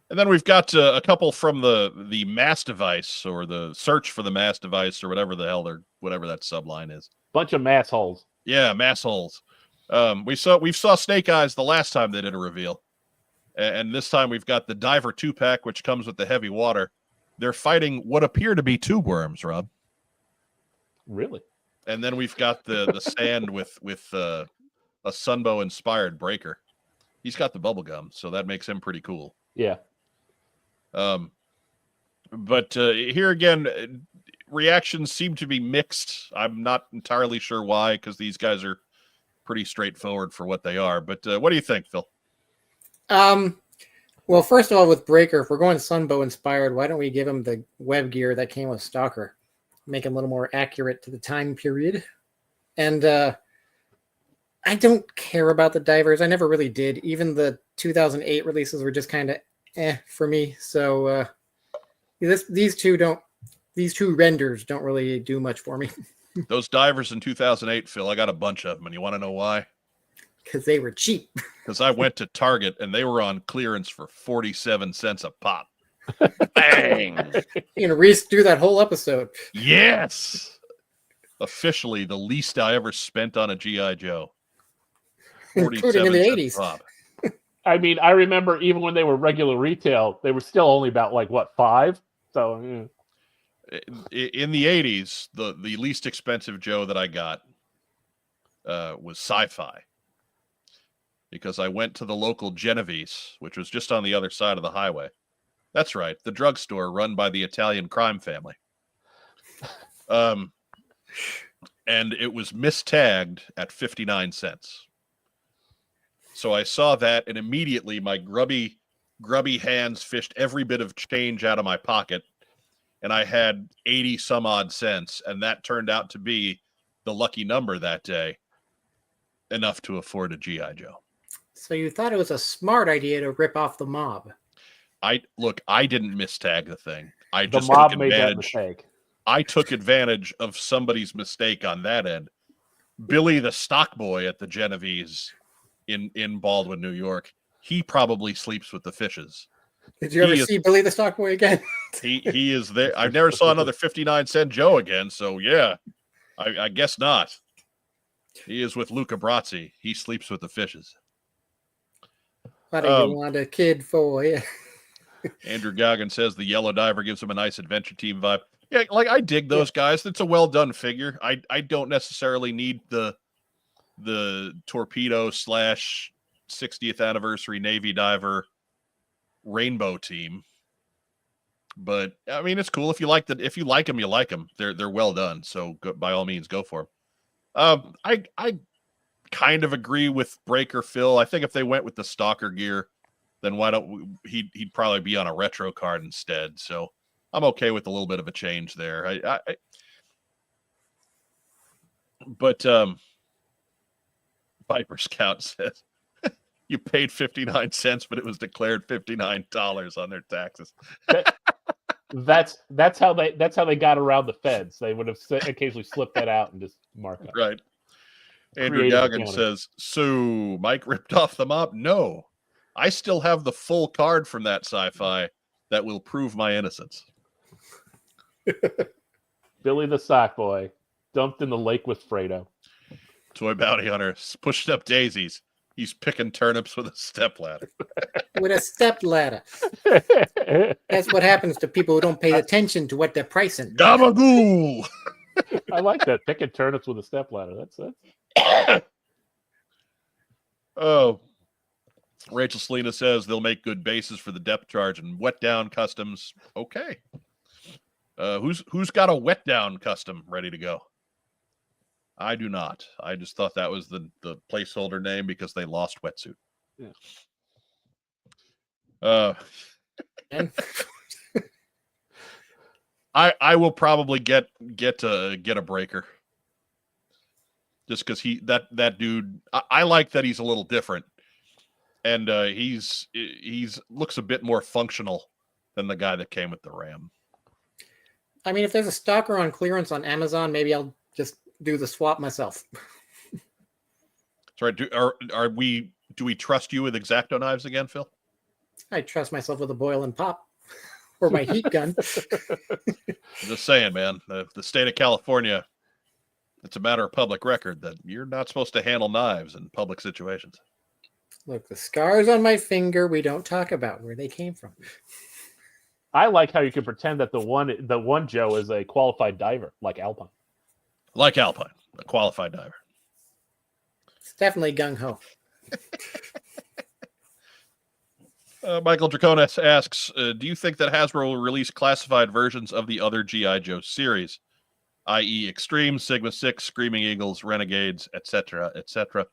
And then we've got a couple from the mass device, or the search for the mass device, or whatever the hell whatever that subline is. Bunch of mass holes. Yeah, mass holes. We saw Snake Eyes the last time they did a reveal, and this time we've got the Diver 2-pack, which comes with the heavy water. They're fighting what appear to be tube worms, Rob. Really? And then we've got the sand with a Sunbow inspired breaker. He's got the bubble gum, so that makes him pretty cool. Yeah. But here again, reactions seem to be mixed. I'm not entirely sure why, because these guys are pretty straightforward for what they are. But what do you think, Phil? Well, first of all, with Breaker, if we're going Sunbow inspired, why don't we give him the web gear that came with Stalker? Make him a little more accurate to the time period. And I don't care about the divers. I never really did. Even the 2008 releases were just kind of for me. So these two renders don't really do much for me. Those divers in 2008, Phil, I got a bunch of them, and you want to know why? Because they were cheap. Because I went to Target and they were on clearance for 47 cents a pop. Bang! You can redo that whole episode. Yes! Officially the least I ever spent on a G.I. Joe. Including in the 80s. Pop. I mean, I remember even when they were regular retail, they were still only about like what, $5? So in the 80s, the least expensive Joe that I got was Sci-Fi, because I went to the local Genovese, which was just on the other side of the highway. That's right, the drugstore run by the Italian crime family. And it was mistagged at 59 cents. So I saw that, and immediately my grubby hands fished every bit of change out of my pocket, and I had 80 some odd cents, and that turned out to be the lucky number that day, enough to afford a G.I. Joe. So you thought it was a smart idea to rip off the mob. I didn't mistag the thing. I the just mob took made that advantage. mistake. I took advantage of somebody's mistake on that end. Billy the stock boy at the Genovese in Baldwin, New York, he probably sleeps with the fishes. Did you ever see Billy the Stock Boy again? he is there. I never saw another 59-cent Joe again, so yeah, I guess not. He is with Luca Brazzi. He sleeps with the fishes. What do you want a kid for? Yeah. Andrew Goggin says the Yellow Diver gives him a nice Adventure Team vibe. Yeah, like I dig those guys. It's a well done figure. I don't necessarily need the torpedo / 60th anniversary Navy diver rainbow team, but I mean it's cool if you like if you like them, you like them. They're well done. So by all means, go for them. I kind of agree with Breaker Phil. I think if they went with the Stalker gear, then why don't he'd probably be on a retro card instead. So I'm okay with a little bit of a change there. But Viper Scout says you paid 59 cents, but it was declared $59 on their taxes. That's how they got around the feds. They would have occasionally slipped that out and just mark it. Right. Andrew Goggin says, so Mike ripped off the mob? No. I still have the full card from that Sci-Fi that will prove my innocence. Billy the Sock Boy dumped in the lake with Fredo. Toy Bounty Hunter pushed up daisies. He's picking turnips with a stepladder. With a step ladder. That's what happens to people who don't pay attention to what they're pricing. Gabagool! I like that. Picking turnips with a stepladder. That's Oh. Rachel Selena says they'll make good bases for the depth charge and wet down customs. Okay. Who's got a wet down custom ready to go? I do not. I just thought that was the placeholder name because they lost wetsuit. yeah. I will probably get a breaker. Just because that dude, I like that he's a little different, and he's looks a bit more functional than the guy that came with the Ram. I mean, if there's a stalker on clearance on Amazon, maybe I'll just do the swap myself. Sorry, do we trust you with X-Acto knives again, Phil? I trust myself with a boil and pop or my heat gun. Just saying, man. The state of California, it's a matter of public record that you're not supposed to handle knives in public situations. Look, the scars on my finger, we don't talk about where they came from. I like how you can pretend that the one Joe is a qualified diver, like Alpine. Like Alpine, a qualified diver. It's definitely gung-ho. Michael Draconis asks, do you think that Hasbro will release classified versions of the other G.I. Joe series, i.e. Extreme, Sigma 6, Screaming Eagles, Renegades, etc., etc.?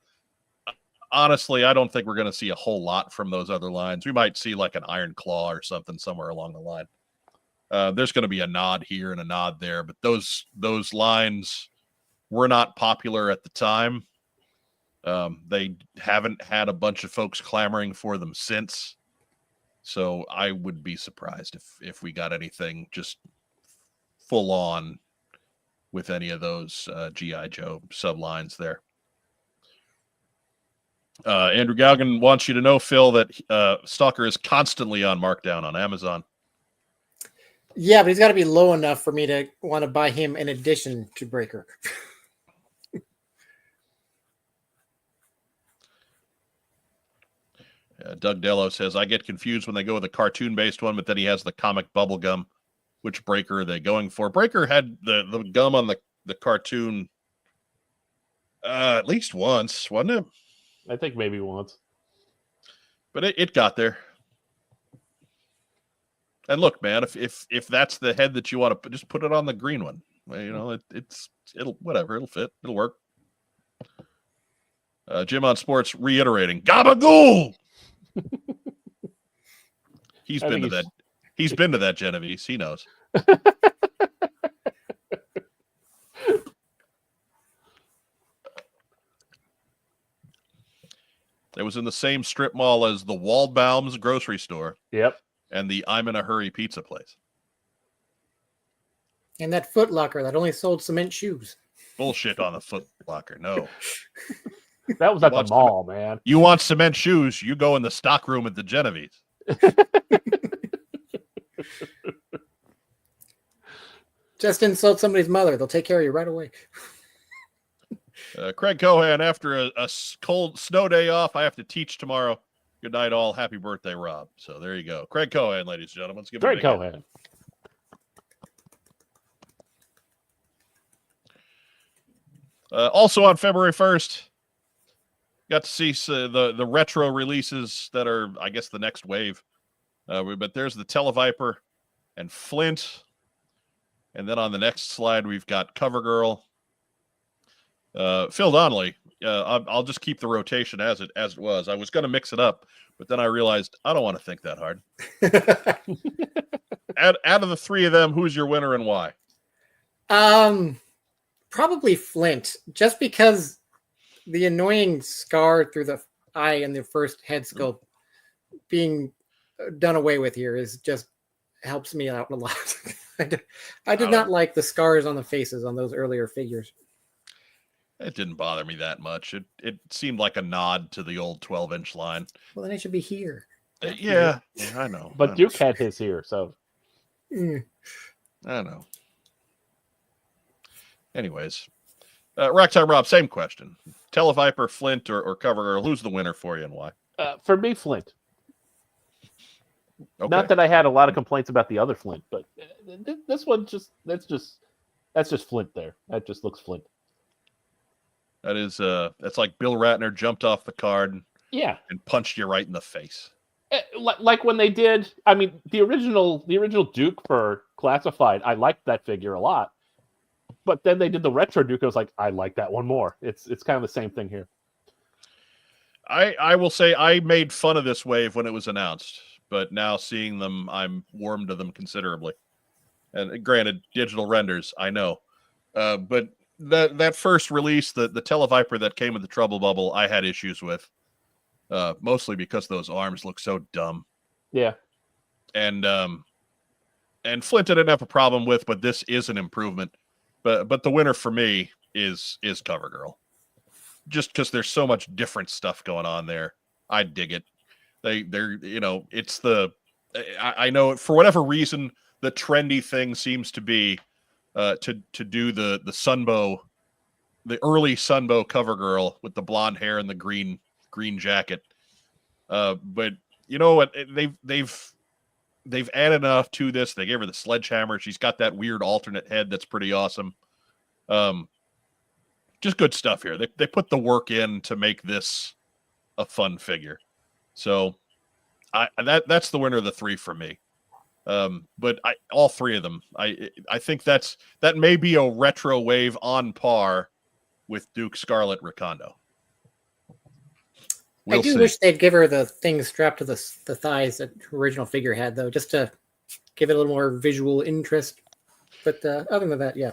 Honestly, I don't think we're going to see a whole lot from those other lines. We might see like an Iron Claw or something somewhere along the line. There's going to be a nod here and a nod there, but those lines were not popular at the time. They haven't had a bunch of folks clamoring for them since. So I would be surprised if we got anything just full on with any of those G.I. Joe sublines there. Andrew Gaugen wants you to know, Phil, that Stalker is constantly on markdown on Amazon. Yeah, but he's got to be low enough for me to want to buy him in addition to Breaker. Doug Dello says, I get confused when they go with a cartoon-based one, but then he has the comic bubble gum. Which Breaker are they going for? Breaker had the gum on the cartoon at least once, wasn't it? I think maybe once. But it got there. And look, man, if that's the head that you want to just put it on the green one. You know, it'll whatever, it'll fit, it'll work. Jim on Sports reiterating, Gabagool! He's been to that. He's been to that Genovese. He knows. It was in the same strip mall as the Waldbaum's grocery store. Yep. And the I'm in a Hurry pizza place. And that Foot Locker that only sold cement shoes. Bullshit on the Foot Locker. No. That was at the mall, man. You want cement shoes, you go in the stock room at the Genovese. Just insult somebody's mother. They'll take care of you right away. Craig Cohan, after a cold snow day off, I have to teach tomorrow. Good night, all. Happy birthday, Rob. So there you go. Craig Cohan, ladies and gentlemen. Let's give Craig Cohan. Also on February 1st, got to see the retro releases that are, I guess, the next wave. But there's the Televiper and Flint. And then on the next slide, we've got CoverGirl. Phil Donnelly. I'll just keep the rotation as it was. I was going to mix it up, but then I realized I don't want to think that hard. Out of the three of them, who's your winner and why? Probably Flint, just because the annoying scar through the eye in the first head sculpt being done away with here is just helps me out a lot. I did not like the scars on the faces on those earlier figures. It didn't bother me that much. It seemed like a nod to the old 12-inch line. Well, then it should be here. Yeah, I know. But Duke had his here, so. I know. Anyways, Racktime Rob, same question. Televiper, Flint, or CoverGirl, who's the winner for you and why? For me, Flint. Okay. Not that I had a lot of complaints about the other Flint, but this one that's just Flint there. That just looks Flint. That is that's like Bill Ratner jumped off the card Yeah. and punched you right in the face. Like when they did, I mean, the original Duke for Classified, I liked that figure a lot. But then they did the retro Duke. I was like, I like that one more. It's kind of the same thing here. I will say I made fun of this wave when it was announced, but now seeing them, I'm warm to them considerably. And granted, digital renders, I know, but that first release, the Televiper that came with the Trouble Bubble, I had issues with, mostly because those arms look so dumb. Yeah, and Flint I didn't have a problem with, but this is an improvement. But the winner for me is CoverGirl, just because there's so much different stuff going on there. I dig it. They're it's I know for whatever reason the trendy thing seems to be to do the Sunbow, the early Sunbow CoverGirl with the blonde hair and the green jacket. But you know what, they've added enough to this. They gave her the sledgehammer. She's got that weird alternate head that's pretty awesome. Just good stuff here. They put the work in to make this a fun figure. So that's the winner of the three for me. But all three of them, I think that may be a retro wave on par with Duke, Scarlet, Recondo. I do wish they'd give her the thing strapped to the thighs that the original figure had, though, just to give it a little more visual interest. But other than that, yeah.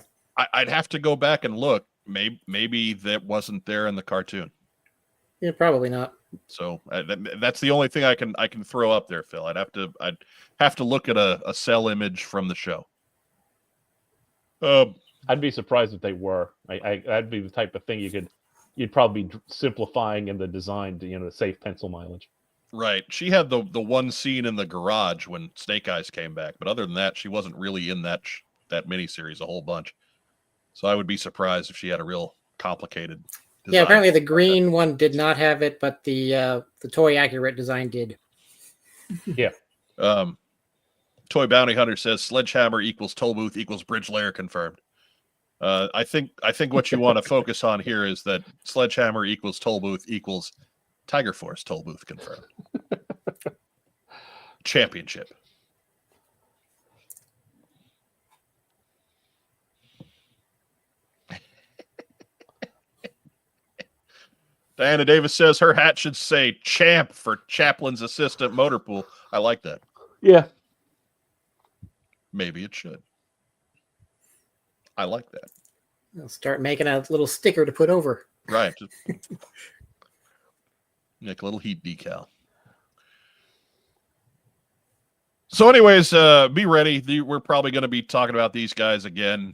I'd have to go back and look. Maybe that wasn't there in the cartoon. Yeah, probably not. So that's the only thing I can throw up there, Phil. I'd have to look at a cell image from the show. I'd be surprised if they were. That'd be the type of thing you'd probably be simplifying in the design to save pencil mileage. Right. She had the one scene in the garage when Snake Eyes came back, but other than that, she wasn't really in that miniseries a whole bunch. So I would be surprised if she had a real complicated design. Yeah, apparently the green one did not have it, but the toy accurate design did. Yeah. Toy Bounty Hunter says Sledgehammer equals toll booth equals bridge layer confirmed. I think what you want to focus on here is that Sledgehammer equals toll booth equals Tiger Force toll booth confirmed. Championship. Diana Davis says her hat should say champ for Chaplin's assistant motor pool. I like that. Yeah. Maybe it should. I like that. I'll start making a little sticker to put over. Right. Make a little heat decal. So anyways, be ready. We're probably going to be talking about these guys again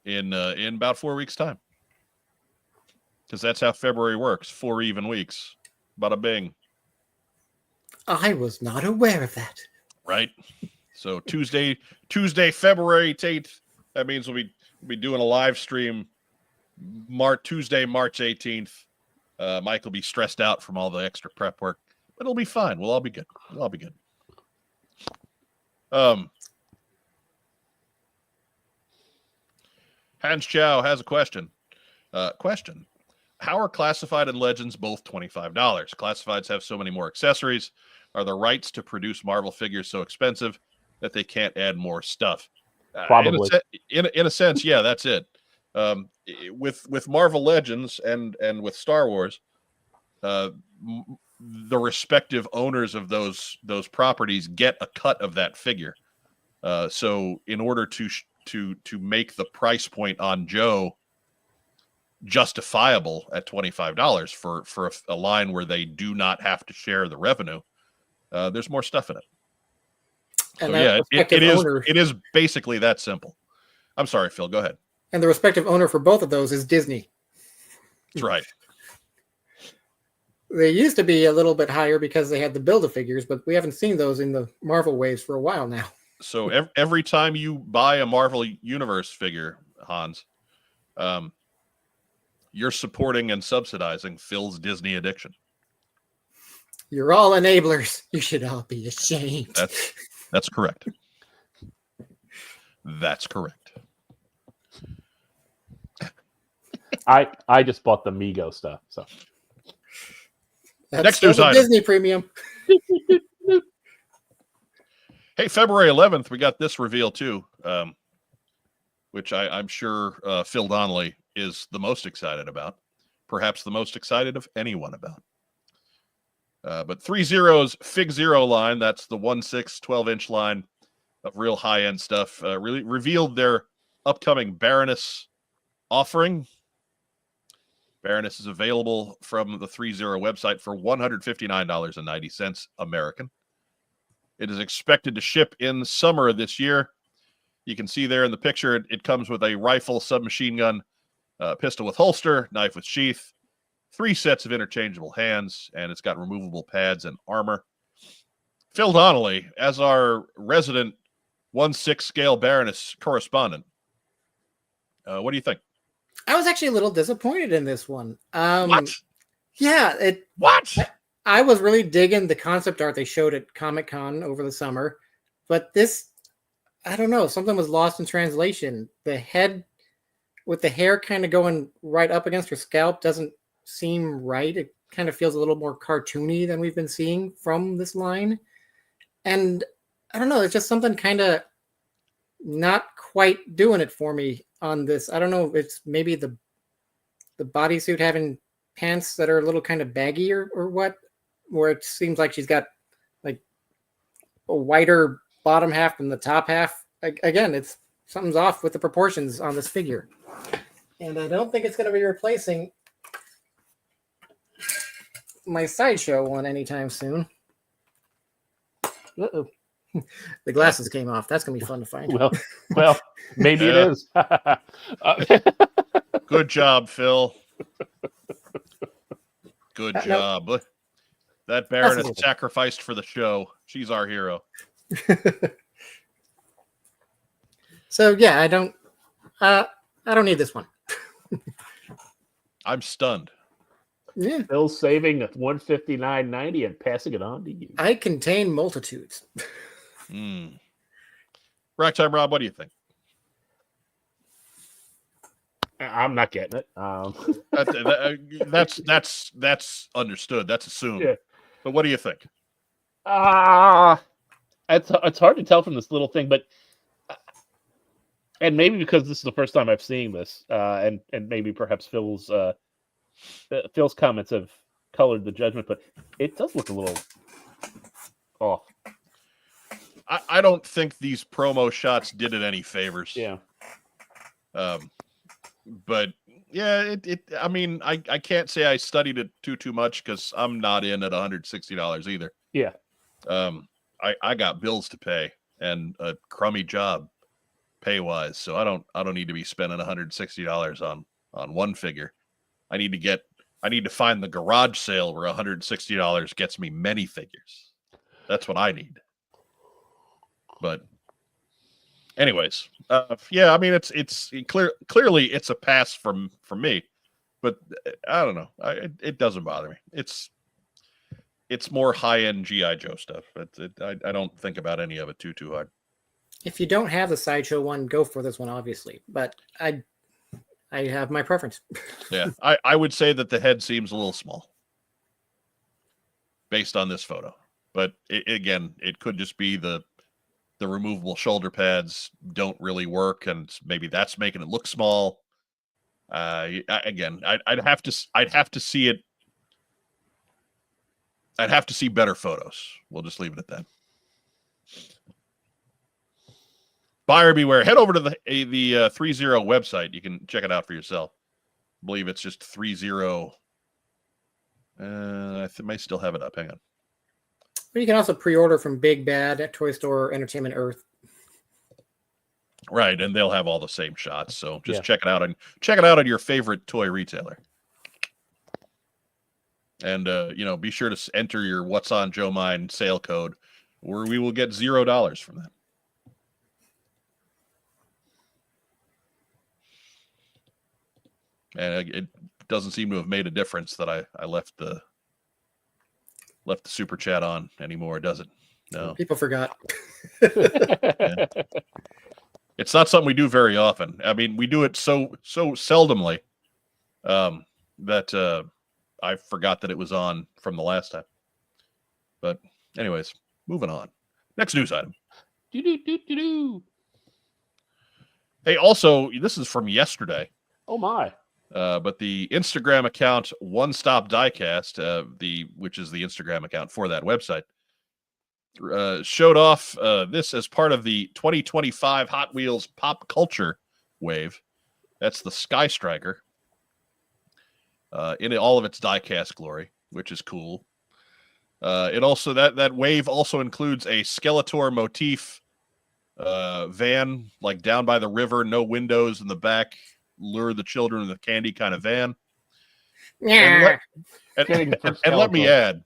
in about 4 weeks' time. Because that's how February works. 4 even weeks. Bada bing. I was not aware of that. Right. So Tuesday, February 8th. That means we'll be doing a live stream Tuesday, March 18th. Mike will be stressed out from all the extra prep work, but it'll be fine. We'll all be good. Hans Chow has a question. How are Classified and Legends both $25? Classifieds have so many more accessories. Are the rights to produce Marvel figures so expensive that they can't add more stuff? Probably. In a sense, yeah, that's it. With Marvel Legends and with Star Wars, the respective owners of those properties get a cut of that figure. So in order to make the price point on Joe justifiable at $25 for a line where they do not have to share the revenue, there's more stuff in it. So yeah, it is basically that simple. I'm sorry, Phil, go ahead. And the respective owner for both of those is Disney. That's right. They used to be a little bit higher because they had the Build-A-Figures, but we haven't seen those in the Marvel waves for a while now. So every time you buy a Marvel Universe figure, Hans, you're supporting and subsidizing Phil's Disney addiction. You're all enablers. You should all be ashamed. That's correct. That's correct. I just bought the Mego stuff. So That's Next still news the item. Disney premium. Hey, February 11th, we got this reveal too, which I'm sure Phil Donnelly is the most excited about, perhaps the most excited of anyone about. But 3Zero's Fig Zero line, that's the 1/6 12-inch line of real high-end stuff, really revealed their upcoming Baroness offering. Baroness is available from the 3Zero website for $159.90 American. It is expected to ship in summer of this year. You can see there in the picture, it comes with a rifle, submachine gun, pistol with holster, knife with sheath, 3 sets of interchangeable hands, and it's got removable pads and armor. Phil Donnelly, as our resident 1/6 scale Baroness correspondent, what do you think? I was actually a little disappointed in this one. What? Yeah, What? I was really digging the concept art they showed at Comic-Con over the summer, but this, I don't know, something was lost in translation. The head with the hair kind of going right up against her scalp doesn't seem right. It kind of feels a little more cartoony than we've been seeing from this line. And I don't know, it's just something kind of not quite doing it for me on this. I don't know if it's maybe the bodysuit having pants that are a little kind of baggy or what, where it seems like she's got like a wider bottom half than the top half. Again, something's off with the proportions on this figure. And I don't think it's going to be replacing my Sideshow one anytime soon. Uh-oh. The glasses came off. That's going to be fun to find. Well, maybe it is. Good job, Phil. Good job. Look, that Baroness sacrificed for the show. She's our hero. So yeah, I don't need this one. I'm stunned. Yeah. Phil's saving at $159.90 and passing it on to you. I contain multitudes. Ragtime Rob, what do you think? I'm not getting it. That's understood. That's assumed. Yeah. But what do you think? It's hard to tell from this little thing, but and maybe because this is the first time I've seen this, and maybe perhaps Phil's comments have colored the judgment, but it does look a little off. I don't think these promo shots did it any favors. Yeah. But yeah, I mean, I can't say I studied it too much because I'm not in at $160 either. Yeah. I got bills to pay and a crummy job pay wise, so I don't need to be spending $160 on one figure. I need to find the garage sale where $160 gets me many figures. That's what I need. But anyways, yeah, I mean, it's clearly it's a pass from me, but I don't know. It doesn't bother me. It's more high-end G.I. Joe stuff. I don't think about any of it too hard. If you don't have the Sideshow one, go for this one, obviously. But I have my preference. Yeah, I would say that the head seems a little small based on this photo. But again, it could just be the removable shoulder pads don't really work, and maybe that's making it look small. Again, I'd have to see it. I'd have to see better photos. We'll just leave it at that. Buyer beware. Head over to the 3Zero website. You can check it out for yourself. I believe it's just 3Zero. I may still have it up. Hang on. But you can also pre-order from Big Bad at Toy Store Entertainment Earth. Right, and they'll have all the same shots. So just check it out on your favorite toy retailer. And be sure to enter your What's on Joe Mind sale code, where we will get $0 from that. And doesn't seem to have made a difference that I left the super chat on anymore, does it? No. People forgot. Yeah. It's not something we do very often. I mean, we do it so seldomly that I forgot that it was on from the last time. But anyways, moving on. Next news item. Hey, also, this is from yesterday. Oh my! But the Instagram account One Stop Diecast, which is the Instagram account for that website, showed off this as part of the 2025 Hot Wheels pop culture wave. That's the Sky Striker in all of its diecast glory, which is cool. It also that wave also includes a Skeletor motif van, like down by the river, no windows in the back, lure the children with candy kind of van. Yeah. And let me add,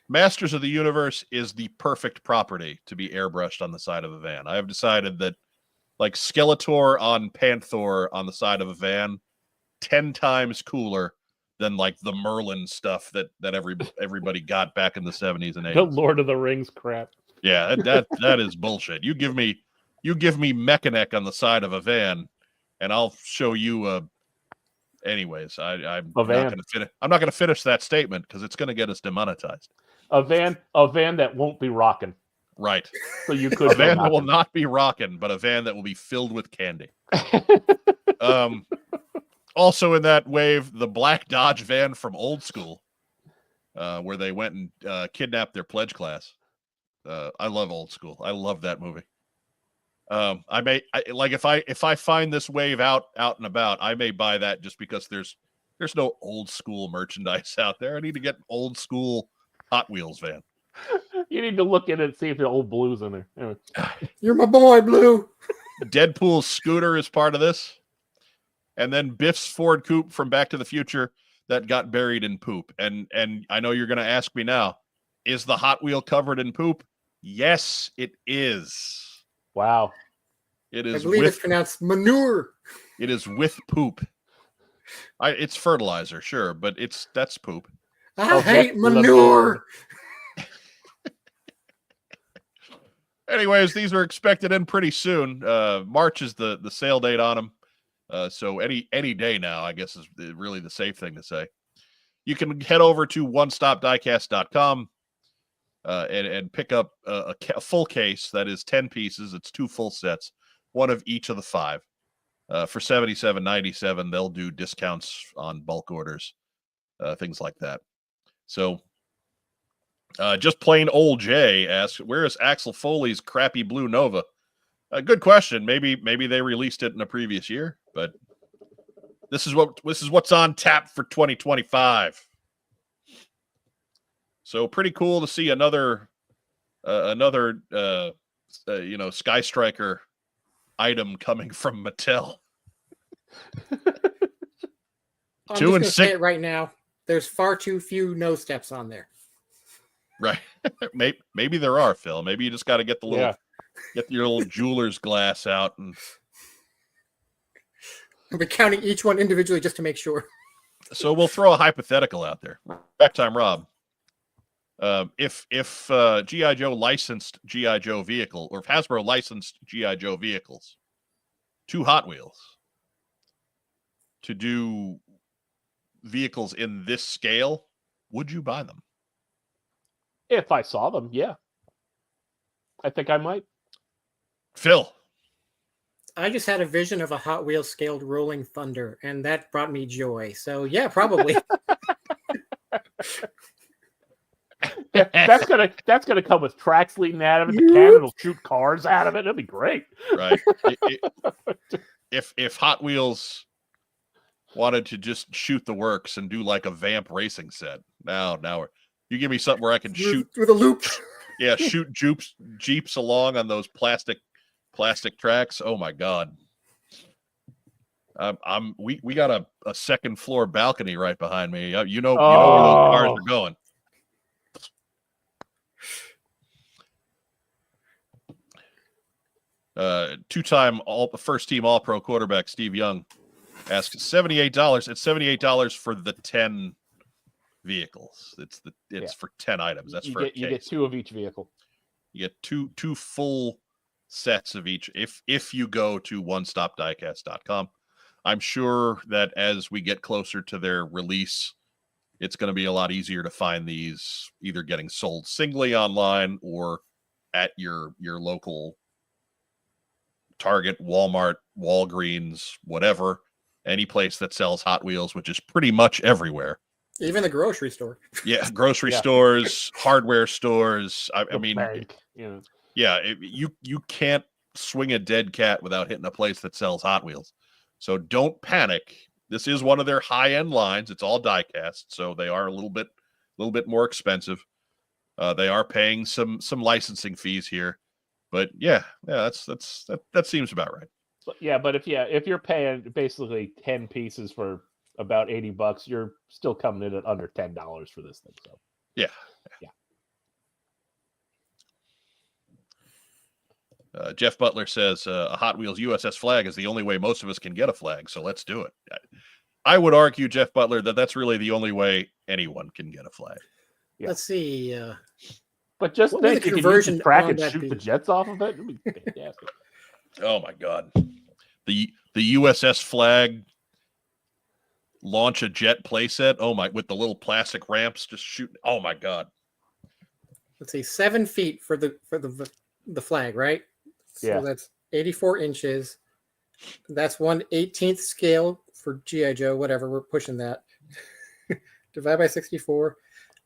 Masters of the Universe is the perfect property to be airbrushed on the side of a van. I have decided that, like, Skeletor on Panther on the side of a van, 10 times cooler than like the Merlin stuff that everybody got back in the 70s and 80s. The Lord of the Rings crap. Yeah, that is bullshit. You give me Mechanic on the side of a van, and I'll show you. Anyways, I'm not going to finish. I'm not going to finish that statement because it's going to get us demonetized. A van that won't be rocking. Right. So you could a van that will not be rocking, but a van that will be filled with candy. Also in that wave, the black Dodge van from Old School, where they went and kidnapped their pledge class. I love Old School. I love that movie. If I find this wave out and about, I may buy that just because there's no Old School merchandise out there. I need to get an Old School Hot Wheels van. You need to look at it and see if the old Blue's in there. Anyway. You're my boy, Blue. Deadpool's scooter is part of this. And then Biff's Ford Coupe from Back to the Future that got buried in poop. And I know you're going to ask me now, is the Hot Wheel covered in poop? Yes, it is. Wow. It is. I believe it's pronounced manure. It is with poop. It's fertilizer, sure, but that's poop. I hate manure. Anyways, these are expected in pretty soon. March is the sale date on them. So any day now, I guess, is really the safe thing to say. You can head over to onestopdiecast.com and pick up a full case that is 10 pieces. It's 2 full sets, one of each of the 5. For $77.97, they'll do discounts on bulk orders, things like that. So just plain old Jay asks, where is Axel Foley's crappy blue Nova? Good question. Maybe they released it in a previous year, but this is what's on tap for 2025. So pretty cool to see another Sky Striker item coming from Mattel. I'm just going to say it right now. There's far too few no steps on there. Right. Maybe there are, Phil. Maybe you just got to get get your little jeweler's glass out and. I'll be counting each one individually just to make sure. So we'll throw a hypothetical out there. Back time, Rob. If G.I. Joe licensed G.I. Joe vehicle, or if Hasbro licensed G.I. Joe vehicles to Hot Wheels to do vehicles in this scale, would you buy them? If I saw them, yeah. I think I might. Phil. I just had a vision of a Hot Wheels scaled Rolling Thunder, and that brought me joy. So yeah, probably. That's gonna come with tracks leading out of it. The cannon will shoot cars out of it. It'll be great. Right. If Hot Wheels wanted to just shoot the works and do like a Vamp racing set, now you give me something where I can shoot with a loop. Yeah, shoot Jeeps along on those plastic tracks. Oh my God. We got a second floor balcony right behind me. You know where those cars are going. Two-time first team All-Pro quarterback Steve Young asks $78. It's $78 for the 10 vehicles. It's for 10 items. That's you for you get 2 of each vehicle. You get two full sets of each if you go to onestopdiecast.com. I'm sure that as we get closer to their release, it's going to be a lot easier to find these either getting sold singly online or at your local Target, Walmart, Walgreens, whatever, any place that sells Hot Wheels, which is pretty much everywhere. Even the grocery store. Yeah, grocery stores, hardware stores. I mean, bank, you can't swing a dead cat without hitting a place that sells Hot Wheels. So don't panic. This is one of their high-end lines. It's all diecast, so they are a little bit more expensive. They are paying some licensing fees here, but that seems about right. But if you're paying basically 10 pieces for about $80, you're still coming in at under $10 for this thing. So yeah. Jeff Butler says a Hot Wheels USS flag is the only way most of us can get a flag, so let's do it. I would argue, Jeff Butler, that's really the only way anyone can get a flag. Yeah. Let's see. But just think, you can use the track and shoot the jets off of it. It'd be fantastic. Oh my God, the USS flag launch a jet playset. Oh my, with the little plastic ramps, just shooting. Oh my God. Let's see, 7 feet for the flag, right? So that's 84 inches. That's 1/18th scale for G.I. Joe, whatever. We're pushing that. Divide by 64.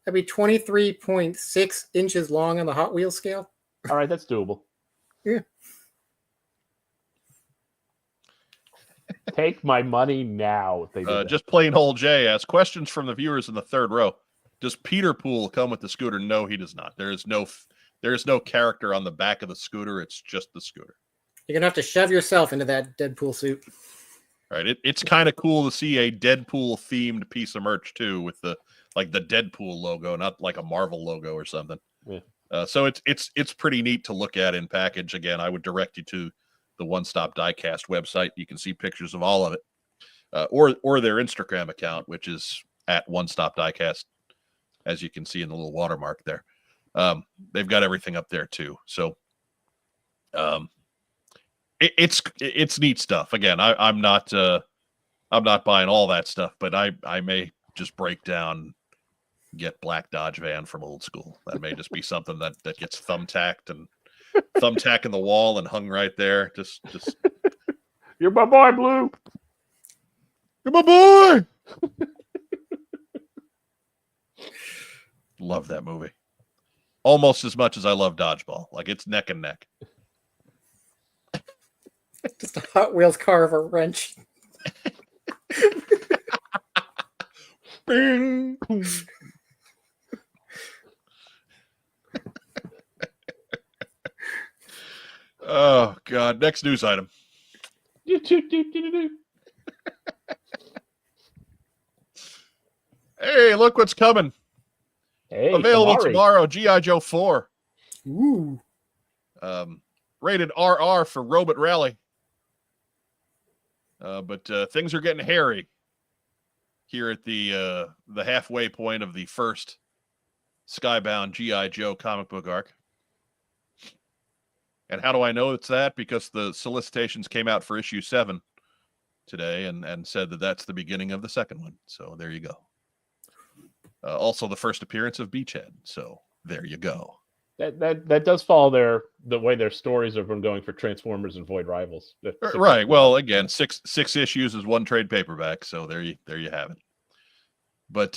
That'd be 23.6 inches long on the Hot Wheels scale. All right, that's doable. Yeah. Take my money now. If they do just plain old Jay asks questions from the viewers in the third row. Does Peter Pool come with the scooter? No, he does not. There is no character on the back of the scooter. It's just the scooter. You're gonna have to shove yourself into that Deadpool suit. Right. It's kind of cool to see a Deadpool themed piece of merch too, with the Deadpool logo, not like a Marvel logo or something. Yeah. So it's pretty neat to look at in package. Again, I would direct you to the One Stop Diecast website. You can see pictures of all of it, or their Instagram account, which is at One Stop Diecast, as you can see in the little watermark there. They've got everything up there too. So it's neat stuff. Again, I'm not buying all that stuff, but I may just break down, get Black Dodge Van from Old School. That may just be something that gets thumbtacked in the wall and hung right there. Just You're my boy, Blue. You're my boy. Love that movie. Almost as much as I love Dodgeball. Like, it's neck and neck. Just a Hot Wheels car of a wrench. Oh, God. Next news item. Hey, look what's coming. Hey, available tomorrow, G.I. Joe 4. Ooh. Rated RR for Robot Rally. But things are getting hairy here at the halfway point of the first Skybound G.I. Joe comic book arc. And how do I know it's that? Because the solicitations came out for issue 7 today and said that that's the beginning of the second one. So there you go. Also the first appearance of Beachhead. So there you go. That does follow the way their stories have been going for Transformers and Void Rivals. Right. Well, again, six issues is one trade paperback. So there you have it. But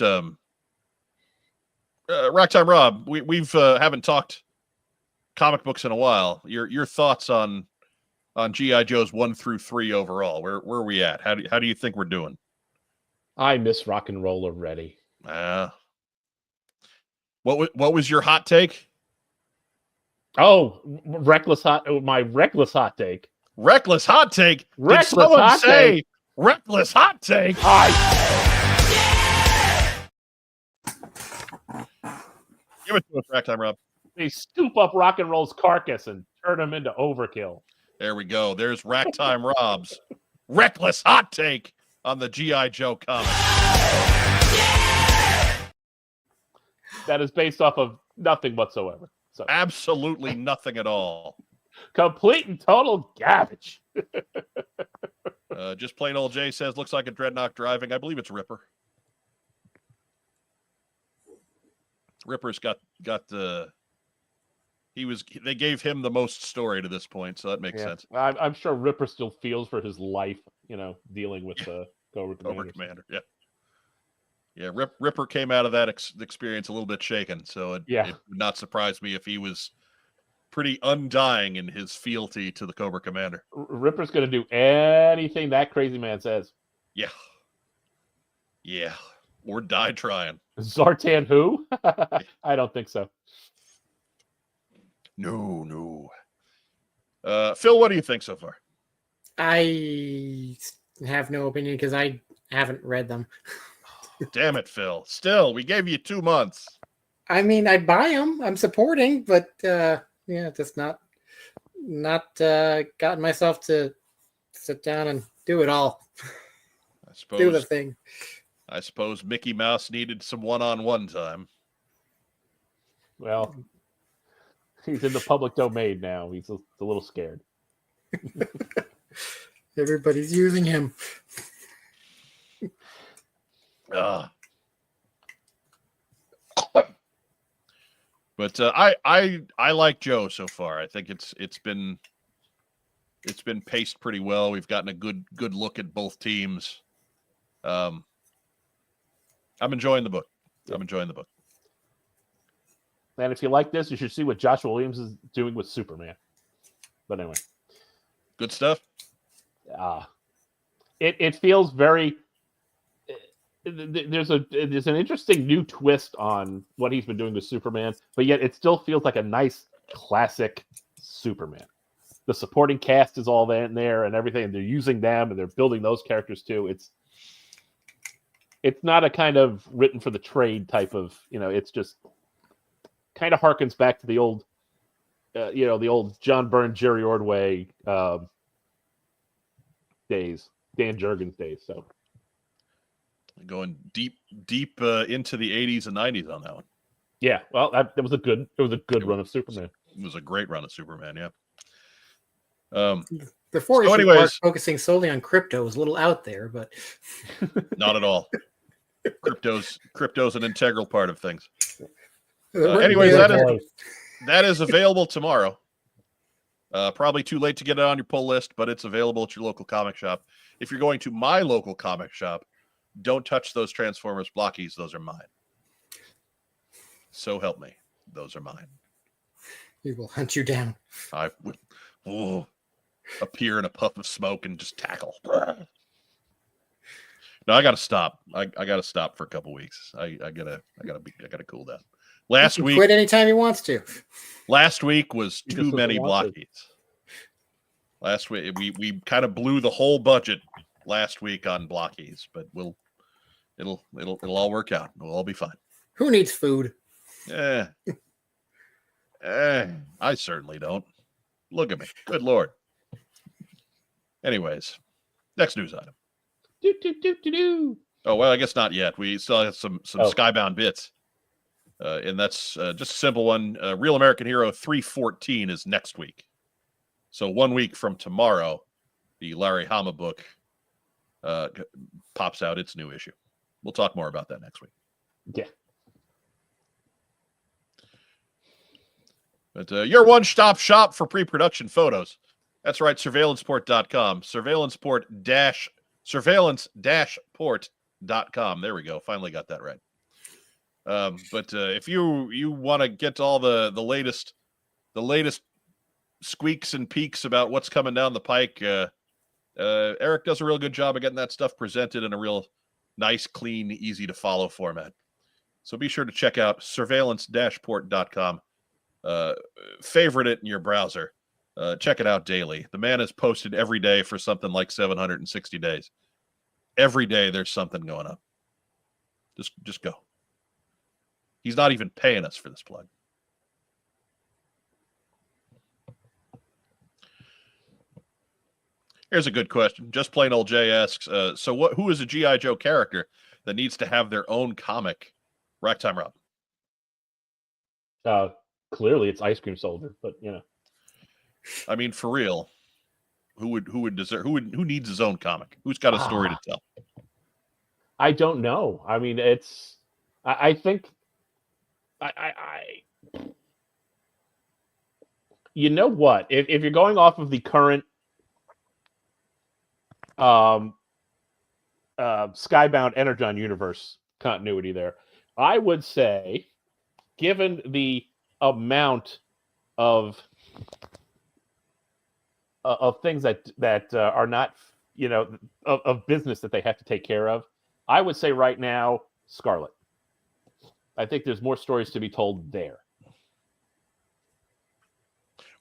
Racktime Rob, we've haven't talked comic books in a while. Your thoughts on G.I. Joe's 1 through 3 overall? Where are we at? How do you think we're doing? I miss rock and roll already. What was your hot take? Oh, my reckless hot take. Reckless hot take. Reckless Did someone hot say take. Reckless hot take? Give it to us, Racktime Rob. They scoop up rock and roll's carcass and turn him into overkill. There we go. There's Racktime Rob's reckless hot take. on the G.I. Joe comic. That is based off of nothing whatsoever. So Absolutely nothing at all. complete and total garbage. Just plain old Jay says, looks like a Dreadnought driving. I believe it's Ripper. Ripper's got the. They gave him the most story to this point, so that makes sense. I'm sure Ripper still feels for his life, dealing with the Cobra Commander. Yeah. Ripper came out of that experience a little bit shaken, so it would not surprise me if he was pretty undying in his fealty to the Cobra Commander. Ripper's going to do anything that crazy man says. Yeah, or die trying. Zartan who? I don't think so. No. Phil, what do you think so far? I have no opinion because I haven't read them. Damn it, Phil. Still, we gave you 2 months. I mean, I'd buy them. I'm supporting, but just not gotten myself to sit down and do it all. I suppose. Do the thing. I suppose Mickey Mouse needed some one-on-one time. Well, he's in the public domain now. He's a little scared. Everybody's using him. But I like Joe so far. I think it's been paced pretty well. We've gotten a good look at both teams. I'm enjoying the book. And if you like this, you should see what Josh Williams is doing with Superman. But anyway, good stuff. It feels very. There's an interesting new twist on what he's been doing with Superman, but yet it still feels like a nice classic Superman. The supporting cast is all in there and everything, and they're using them and they're building those characters too. It's not a kind of written for the trade type of, it's just kind of harkens back to the old, the old John Byrne, Jerry Ordway days, Dan Jurgens days. So going deep into the 80s and 90s on that one. Yeah, well, that was a good run of Superman. It was a great run of Superman. Yeah. Before focusing solely on crypto was a little out there, but not at all. Crypto's an integral part of things. Anyways, that is available tomorrow. Probably too late to get it on your pull list, but it's available at your local comic shop. If you're going to my local comic shop, don't touch those Transformers blockies. Those are mine. So help me. Those are mine. He will hunt you down. I would appear in a puff of smoke and just tackle. No, I gotta stop. I gotta stop for a couple weeks. I gotta cool down. Last week, quit anytime he wants to. Last week was too many blockies. Last week we kind of blew the whole budget last week on blockies, but it'll all work out. We'll all be fine. Who needs food? I certainly don't. Look at me. Good Lord. Anyways, next news item. Oh, well, I guess not yet. We still have some Skybound bits. And that's just a simple one. Real American Hero 314 is next week. So 1 week from tomorrow, the Larry Hama book pops out its new issue. We'll talk more about that next week. Yeah. But your one-stop shop for pre-production photos. That's right, surveillanceport.com. Surveillance-port.com. There we go. Finally got that right. But if you want to get all the latest squeaks and peaks about what's coming down the pike, Eric does a real good job of getting that stuff presented in a real nice, clean, easy to follow format. So be sure to check out surveillance-port.com. Favorite it in your browser. Check it out daily. The man is posted every day for something like 760 days. Every day there's something going up. Just go. He's not even paying us for this plug. Here's a good question. Just plain old Jay asks, who is a G.I. Joe character that needs to have their own comic? Rack time, Rob. Clearly it's Ice Cream Soldier, but I mean, for real, who needs his own comic? Who's got a story to tell? I don't know. I mean, I think you know what? If you're going off of the current Skybound Energon universe continuity there, I would say, given the amount of things that are not, of business that they have to take care of, I would say right now, Scarlet. I think there's more stories to be told there.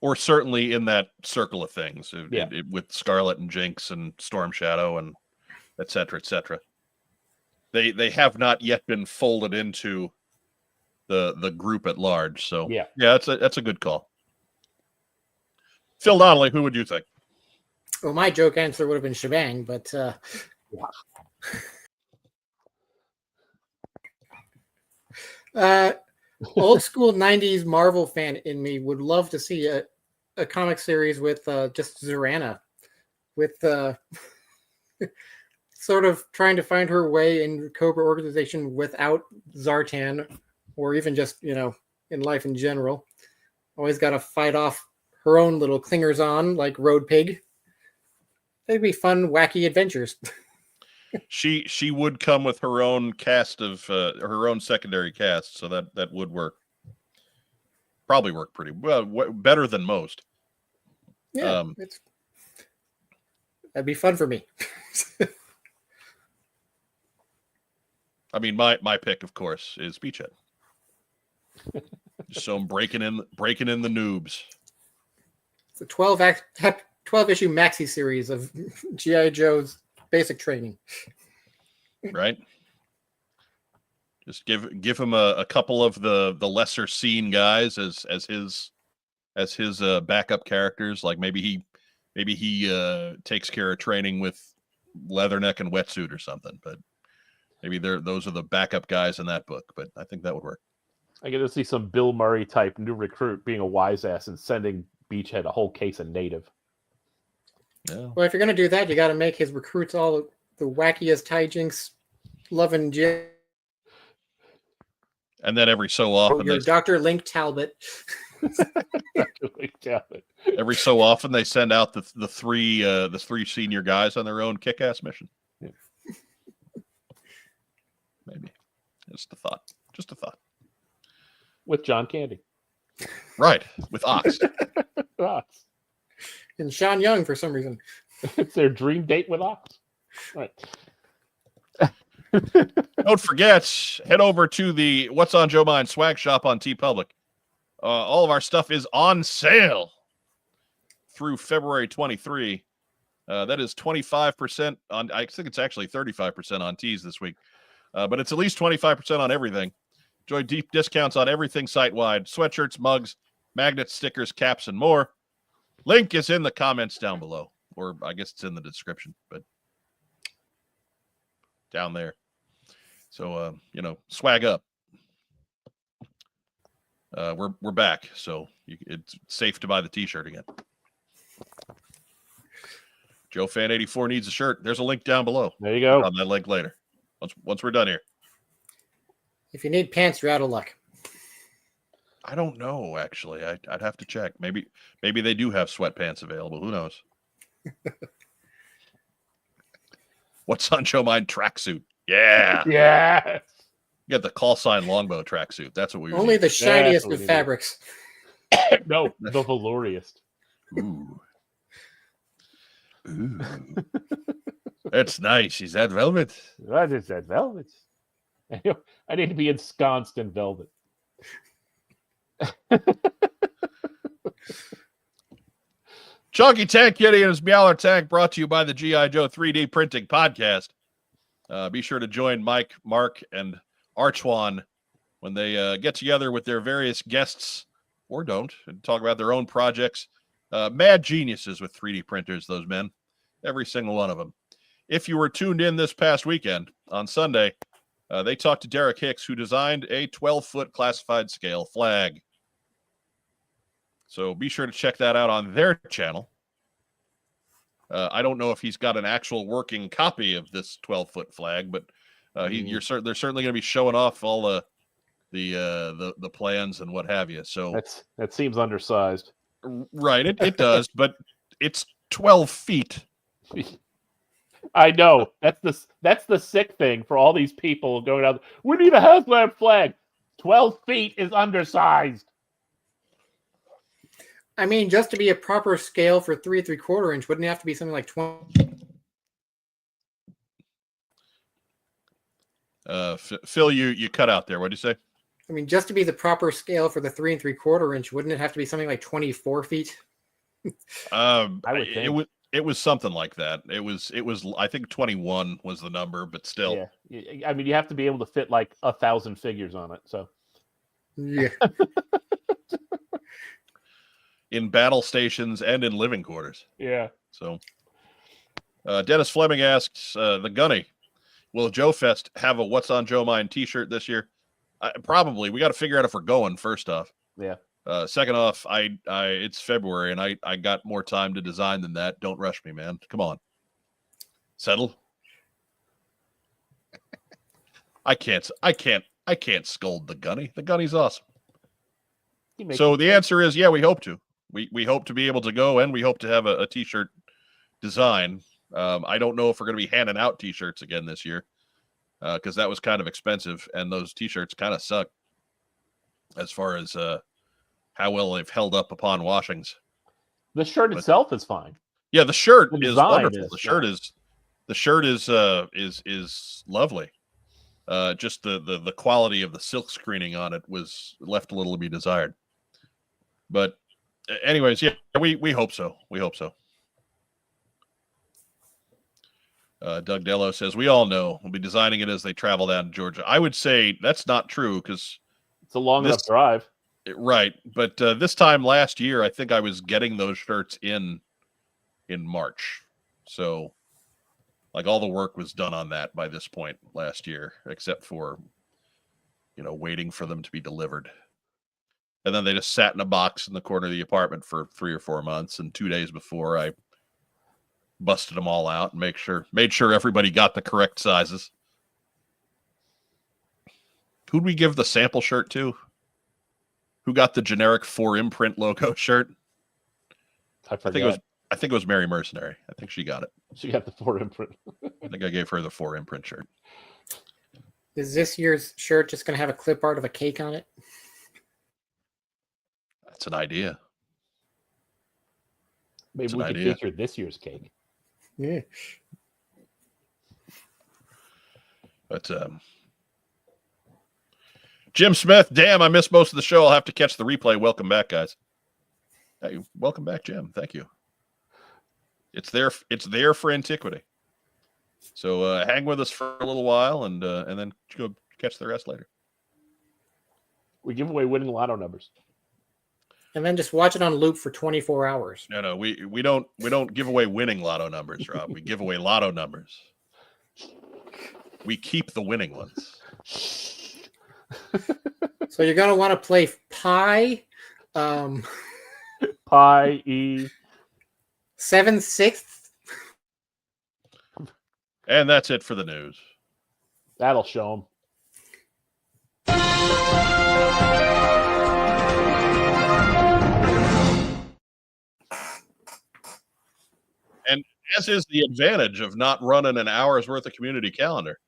Or certainly in that circle of things, with Scarlet and Jinx and Storm Shadow and et cetera, et cetera. They have not yet been folded into the group at large. So yeah, that's a good call. Phil Donnelly, who would you think? Well, my joke answer would have been Shebang, but old school 90s Marvel fan in me would love to see a comic series with just Zorana, with sort of trying to find her way in the Cobra organization without Zartan, or even just, in life in general. Always got to fight off her own little clingers on, like Road Pig. They'd be fun, wacky adventures. She would come with her own cast of her own secondary cast, so that would work. Probably work pretty well, better than most. Yeah, that'd be fun for me. I mean, my pick, of course, is Beachhead. So I'm breaking in the noobs. It's a 12-issue maxi series of G.I. Joe's basic training. Right. Just give him a couple of the lesser seen guys as his backup characters. Like maybe he takes care of training with Leatherneck and Wetsuit or something. But maybe those are the backup guys in that book. But I think that would work. I get to see some Bill Murray type new recruit being a wise ass and sending Beachhead a whole case of native. Yeah. Well, if you're gonna do that, you got to make his recruits all the wackiest hijinks, loving Jim. And then every so often, Dr. Link Talbot. Every so often, they send out the three senior guys on their own kick-ass mission. Yeah. Maybe just a thought. With John Candy, right? With Ox. Ox. And Sean Young for some reason. It's their dream date with Ox. Right. Don't forget, head over to the What's on Joe Mind swag shop on TeePublic. All of our stuff is on sale through February 23. That is 25% on. I think it's actually 35% on tees this week, but it's at least 25% on everything. Enjoy deep discounts on everything site-wide: sweatshirts, mugs, magnets, stickers, caps, and more. Link is in the comments down below, or I guess it's in the description, but down there. So swag up. We're back, so it's safe to buy the t-shirt again. Joe Fan 84 needs a shirt. There's a link down below. There you go. On that link later. Once we're done here. If you need pants, you're out of luck. I don't know, actually. I'd have to check. Maybe they do have sweatpants available. Who knows? What's on Joe Mind? Tracksuit. Yeah. Yeah. You got the call sign Longbow tracksuit. That's what we only need. The shiniest of fabrics. No, the velouriest. Ooh. That's nice. Is that velvet? What is that velvet? I need to be ensconced in velvet. Chunky Tank Kitty and his Meowler Tank, brought to you by the G.I. Joe 3D Printing Podcast. Be sure to join Mike, Mark, and Archwan when they get together with their various guests, or don't, and talk about their own projects. Mad geniuses with 3D printers, those men. Every single one of them. If you were tuned in this past weekend on Sunday, they talked to Derek Hicks, who designed a 12-foot classified scale flag. So be sure to check that out on their channel. I don't know if he's got an actual working copy of this 12-foot flag, but they're certainly going to be showing off all the plans and what have you. So that seems undersized. Right, it does, but it's 12 feet. I know. That's the sick thing for all these people going out. We need a HasLab flag. 12 feet is undersized. I mean, just to be a proper scale for 3 3/4 inch, wouldn't it have to be something like 20? Phil, you cut out there. What'd you say? I mean, just to be the proper scale for the 3 3/4 inch, wouldn't it have to be something like 24 feet? I would think. It was something like that. It was I think 21 was the number, but still. Yeah. I mean, you have to be able to fit like 1,000 figures on it. So yeah. In battle stations and in living quarters. Yeah. So Dennis Fleming asks, the Gunny, will Joe Fest have a What's on Joe Mind t-shirt this year? Probably. We got to figure out if we're going, first off. Yeah. Second off, it's February and I got more time to design than that. Don't rush me, man. Come on. Settle. I can't scold the Gunny. The Gunny's awesome. So the answer is, yeah, we hope to. We hope to be able to go, and we hope to have a t-shirt design. I don't know if we're going to be handing out t-shirts again this year because that was kind of expensive, and those t-shirts kind of suck as far as how well they've held up upon washings. The shirt itself is fine. Yeah, the shirt The is design wonderful. The shirt is lovely. Just the quality of the silk screening on it was left a little to be desired. But anyways, yeah, we hope so. We hope so. Doug Dello says, we all know we'll be designing it as they travel down to Georgia. I would say that's not true because it's a long enough drive. Right. But this time last year, I think I was getting those shirts in March. So like all the work was done on that by this point last year, except for, waiting for them to be delivered. And then they just sat in a box in the corner of the apartment for 3 or 4 months. And 2 days before, I busted them all out and made sure everybody got the correct sizes. Who'd we give the sample shirt to? Who got the generic 4 imprint logo shirt? I think it was Mary Mercenary. I think she got it. She got the 4 imprint. I think I gave her the 4 imprint shirt. Is this year's shirt just going to have a clip art of a cake on it? That's an idea. Maybe we could feature this year's cake. Yeah. But Jim Smith, damn, I missed most of the show. I'll have to catch the replay. Welcome back, guys. Hey, welcome back, Jim. Thank you. It's there for antiquity. So hang with us for a little while and then go catch the rest later. We give away winning lotto numbers. And then just watch it on loop for 24 hours. No, we don't give away winning lotto numbers, Rob. We give away lotto numbers. We keep the winning ones. So you're gonna want to play Pi. Pi E 7/6. And that's it for the news. That'll show them. And as is the advantage of not running an hour's worth of community calendar,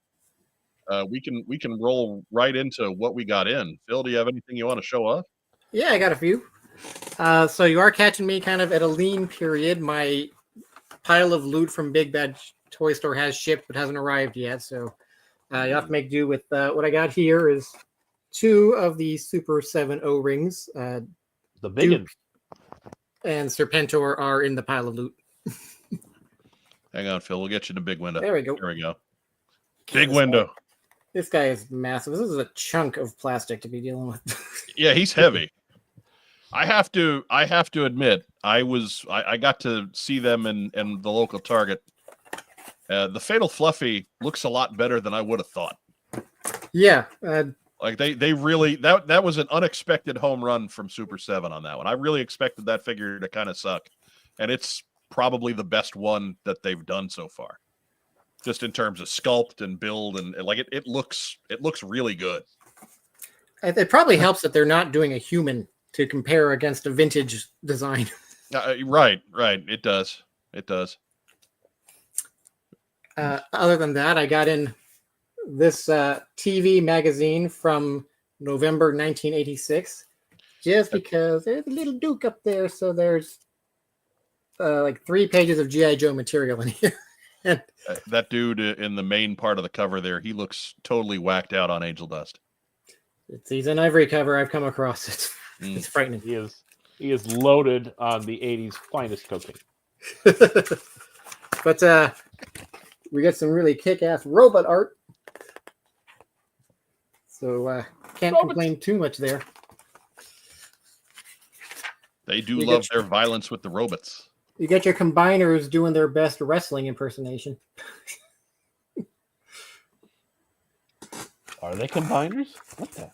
we can roll right into what we got in. Phil, do you have anything you want to show off? Yeah, I got a few. So you are catching me kind of at a lean period. My pile of loot from Big Bad Toy Store has shipped but hasn't arrived yet. So you have to make do with what I got here is 2 of the Super 7 O-rings. The big Duke and Serpentor are in the pile of loot. Hang on, Phil. We'll get you the big window. There we go. There we go. Big window. This guy is massive. This is a chunk of plastic to be dealing with. Yeah, he's heavy. I have to admit, I got to see them in the local Target. The Fatal Fluffy looks a lot better than I would have thought. Yeah. Like they really that was an unexpected home run from Super 7 on that one. I really expected that figure to kind of suck, and it's probably the best one that they've done so far, just in terms of sculpt and build and like it looks really good. It probably helps that they're not doing a human to compare against a vintage design. Right. It does. Other than that, I got in this TV magazine from November 1986, just because there's a little Duke up there. So there's like 3 pages of G.I. Joe material in here. And that dude in the main part of the cover there, he looks totally whacked out on Angel Dust. He's in every cover I've come across. It's frightening. He is loaded on the 80s finest cocaine. But we got some really kick-ass robot art. So can't complain too much there. They do love their violence with the robots. You get your combiners doing their best wrestling impersonation. Are they combiners? What the?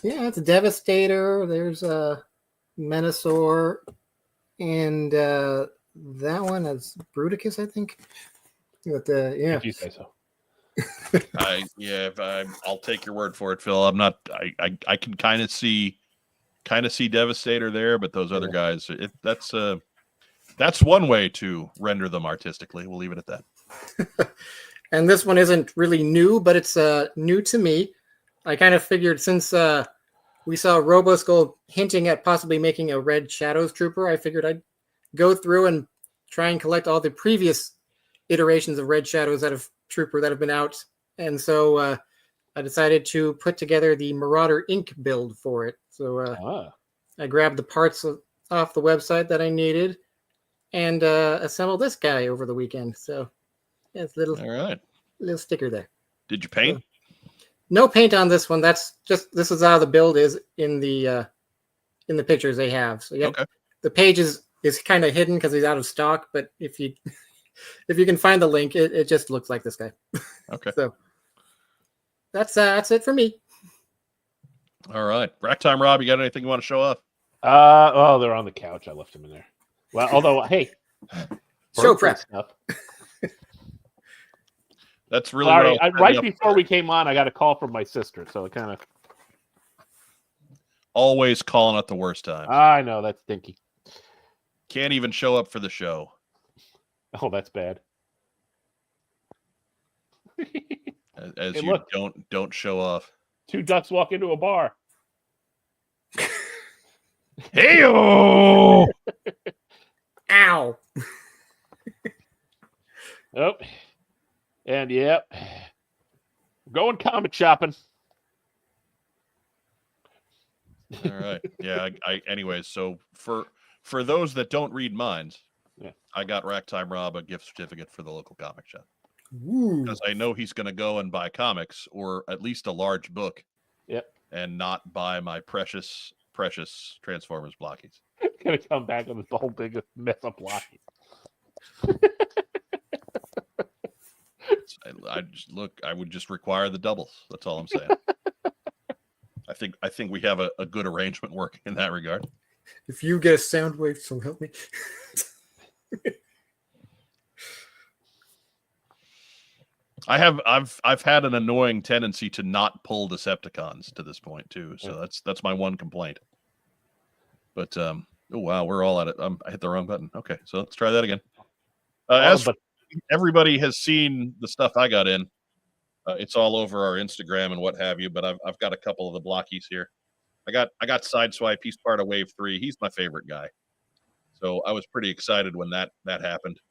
Yeah, it's a Devastator. There's a Menasor, and that one is Bruticus, I think. But yeah, If you say so. I'll take your word for it, Phil. I'm not. I can kind of see Devastator there, but those other guys, that's one way to render them artistically. We'll leave it at that. And this one isn't really new, but it's new to me. I kind of figured since we saw Roboskull hinting at possibly making a Red Shadows Trooper, I figured I'd go through and try and collect all the previous iterations of Red Shadows Trooper that have been out. And so I decided to put together the Marauder Inc. build for it. So I grabbed the parts off the website that I needed and assembled this guy over the weekend. So yeah, it's little sticker there. Did you paint? No paint on this one. This is how the build is in the pictures they have. So yeah, the page is kind of hidden because he's out of stock. But if you can find the link, it just looks like this guy. Okay. So that's it for me. All right, Rack Time Rob, you got anything you want to show off? Oh, they're on the couch. I left them in there. Well, although hey, show prep stuff. That's really sorry. Right before we came on, I got a call from my sister, so it kind of always calling at the worst time. I know that's stinky. Can't even show up for the show. Oh, that's bad. As hey, you look, don't show off. 2 ducks walk into a bar. Hey-o! Ow. Oh. And yep. Going comic shopping. All right. Yeah, anyways, so for those that don't read minds, I got Rack Time Rob a gift certificate for the local comic shop. Because I know he's going to go and buy comics or at least a large book. Yep. And not buy my precious Transformers blockies. Gonna come back with this whole big mess of blockies. I would just require the doubles. That's all I'm saying. I think we have a good arrangement working in that regard. If you get a sound wave, so help me. I've had an annoying tendency to not pull Decepticons to this point too. So that's my one complaint. But oh wow, we're all at it. I hit the wrong button. Okay, so let's try that again. Everybody has seen the stuff I got in. It's all over our Instagram and what have you. But I've got a couple of the blockies here. I got Sideswipe. He's part of Wave 3. He's my favorite guy. So I was pretty excited when that happened.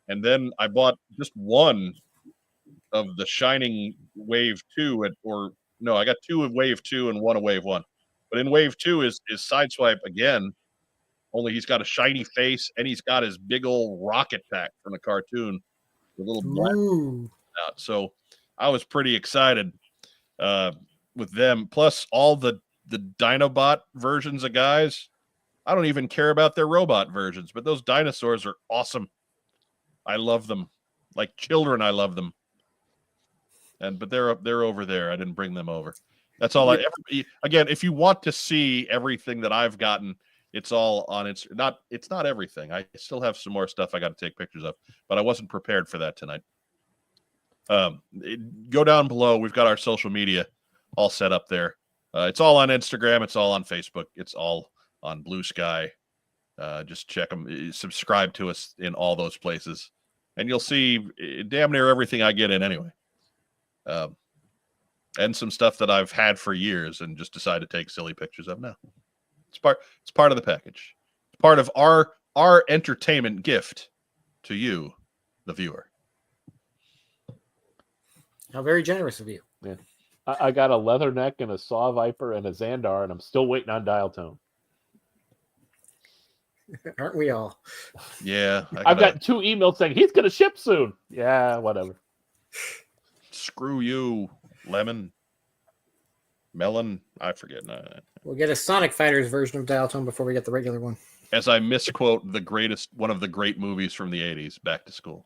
And then I bought just one of the Shining Wave 2 I got 2 of Wave 2 and 1 of Wave 1. But in Wave 2 is Sideswipe again. Only he's got a shiny face and he's got his big old rocket pack from the cartoon. The little black out. So I was pretty excited with them. Plus all the Dinobot versions of guys. I don't even care about their robot versions, but those dinosaurs are awesome. I love them. Like children, I love them. But they're over there. I didn't bring them over. That's all. Again, if you want to see everything that I've gotten, it's all on. It's not everything. I still have some more stuff I got to take pictures of, but I wasn't prepared for that tonight. Go down below. We've got our social media all set up there. It's all on Instagram. It's all on Facebook. It's all on Bluesky. Just check them. Subscribe to us in all those places, and you'll see damn near everything I get in anyway. And some stuff that I've had for years and just decided to take silly pictures of now. It's part of the package. It's part of our entertainment gift to you, the viewer. How very generous of you. Yeah. I got a Leatherneck and a Saw Viper and a Xandar, and I'm still waiting on Dial Tone. Aren't we all? Yeah. I've got 2 emails saying he's going to ship soon. Yeah, whatever. Screw you, Lemon. Melon. I forget. No. We'll get a Sonic Fighters version of Dial Tone before we get the regular one. As I misquote one of the great movies from the 80s, Back to School.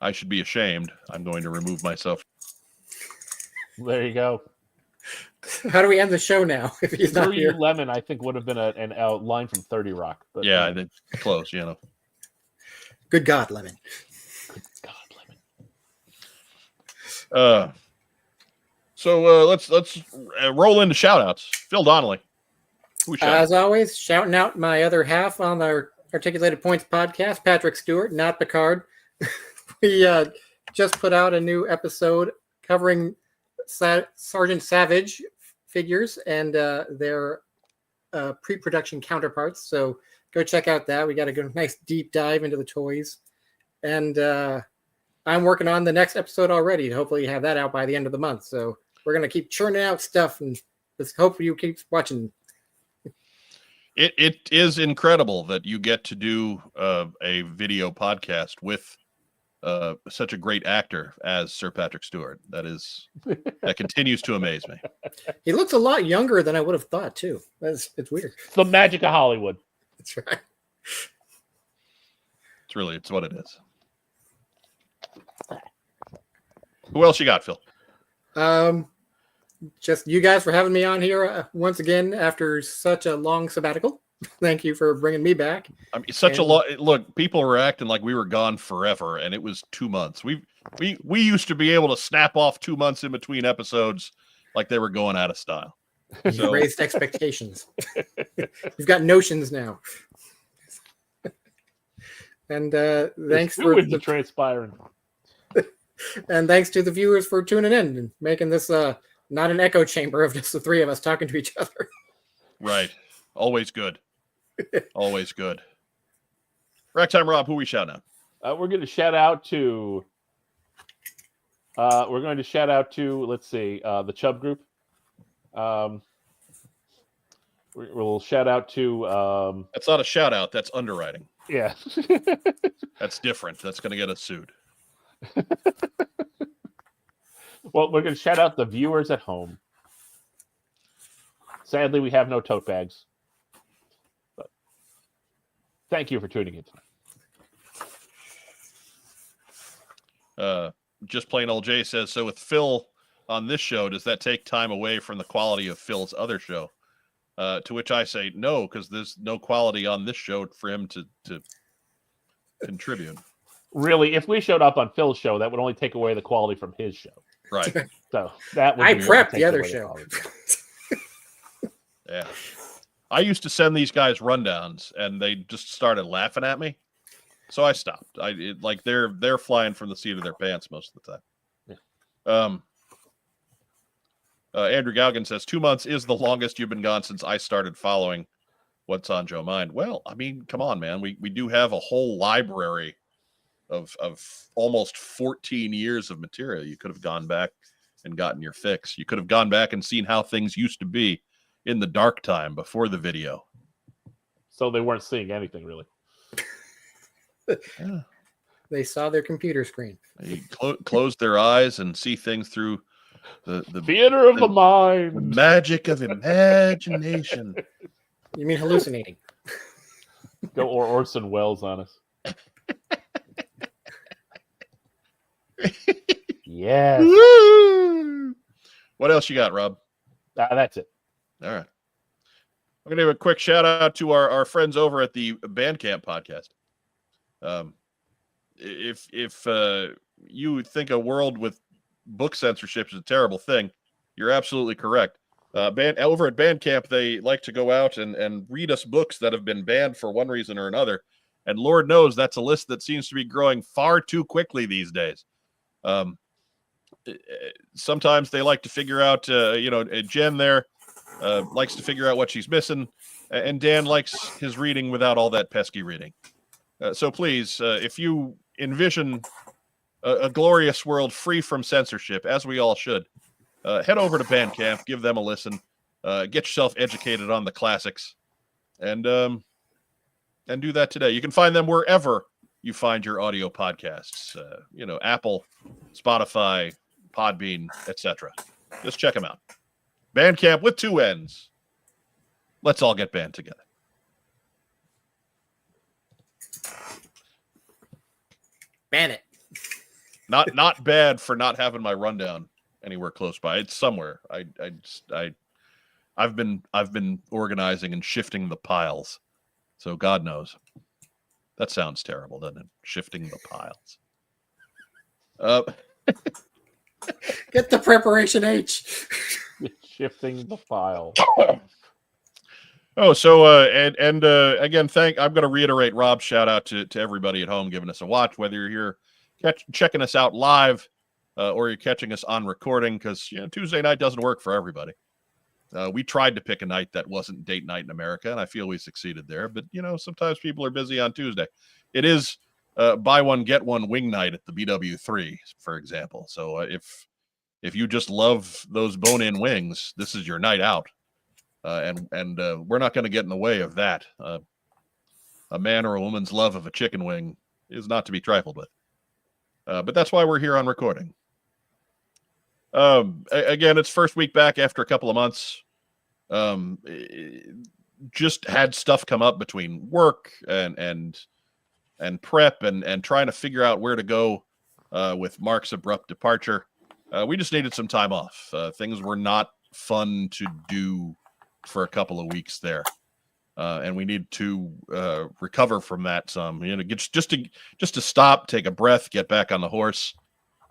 I should be ashamed. I'm going to remove myself. There you go. How do we end the show now if he's not here? Lemon, I think, would have been a line from 30 Rock. But, yeah, I think close, you know. Good God, Lemon. Good God, Lemon. So let's roll into shout-outs. Phil Donnelly. As always, shouting out my other half on our Articulated Points podcast, Patrick Stewart, not Picard. We just put out a new episode covering Sergeant Savage figures and their pre-production counterparts. So go check out that. We got a good, nice deep dive into the toys. And I'm working on the next episode already. Hopefully have that out by the end of the month. So we're going to keep churning out stuff and just hope you keep watching. It is incredible that you get to do a video podcast with such a great actor as Sir Patrick Stewart. That continues to amaze me. He looks a lot younger than I would have thought too. It's weird. The magic of Hollywood. That's right. It's what it is. Who else you got, Phil? Just you guys for having me on here once again after such a long sabbatical. Thank you for bringing me back. I mean, a lot. Look, people were acting like we were gone forever, and it was 2 months. We used to be able to snap off 2 months in between episodes, like they were going out of style. You raised expectations. You've got notions now. And thanks for the transpiring. And thanks to the viewers for tuning in and making this not an echo chamber of just the three of us talking to each other. Right. Always good. Always good. Ragtime Rob, who we shout out? We're going to shout out to. Let's see, the Chubb Group. We'll shout out to. That's not a shout out. That's underwriting. Yeah. That's different. That's going to get us sued. Well, we're going to shout out the viewers at home. Sadly, we have no tote bags. But thank you for tuning in tonight. Just plain old Jay says, so with Phil on this show, does that take time away from the quality of Phil's other show? To which I say no, because there's no quality on this show for him to contribute. Really, if we showed up on Phil's show, that would only take away the quality from his show. Right. So that would I prepped the other show. Yeah. I used to send these guys rundowns and they just started laughing at me. So I stopped. They're flying from the seat of their pants most of the time. Yeah. Andrew Galgan says 2 months is the longest you've been gone since I started following What's on Joe Mind. Well, I mean, come on, man. We do have a whole library of almost 14 years of material. You could have gone back and gotten your fix. You could have gone back and seen how things used to be in the dark time before the video. So they weren't seeing anything really. Yeah. They saw their computer screen. They close their eyes and see things through The theater of the the mind. magic of imagination. You mean hallucinating? Go or Orson Welles on us. Yes. Woo! What else you got, Rob? That's it. All right. I'm going to give a quick shout out to our friends over at the Bandcamp podcast. If you think a world with book censorship is a terrible thing, you're absolutely correct. Over at Bandcamp, they like to go out and read us books that have been banned for one reason or another. And Lord knows that's a list that seems to be growing far too quickly these days. Sometimes they like to figure out, Jen there likes to figure out what she's missing, and Dan likes his reading without all that pesky reading. So please, if you envision a glorious world free from censorship, as we all should, head over to Bandcamp, give them a listen, get yourself educated on the classics, and do that today. You can find them wherever you find your audio podcasts, Apple, Spotify, Podbean, etc. Just check them out. Bandcamp with 2 N's. Let's all get banned together. Ban it. Not bad for not having my rundown anywhere close by. It's somewhere. I've been organizing and shifting the piles, so God knows. That sounds terrible, doesn't it? Shifting the piles. Get the preparation H. Shifting the file. Oh, so again, I'm going to reiterate Rob's shout out to everybody at home giving us a watch, whether you're here checking us out live or you're catching us on recording, because Tuesday night doesn't work for everybody. We tried to pick a night that wasn't date night in America, and I feel we succeeded there. But sometimes people are busy on Tuesday. It is buy one get one wing night at the BW3, for example. So if you just love those bone-in wings, this is your night out. And we're not going to get in the way of that. A man or a woman's love of a chicken wing is not to be trifled with. But that's why we're here on recording. Again, it's first week back after a couple of months. Just had stuff come up between work and prep and trying to figure out where to go with Mark's abrupt departure. We just needed some time off. Things were not fun to do for a couple of weeks there. And we need to recover from that some, just to stop, take a breath, get back on the horse,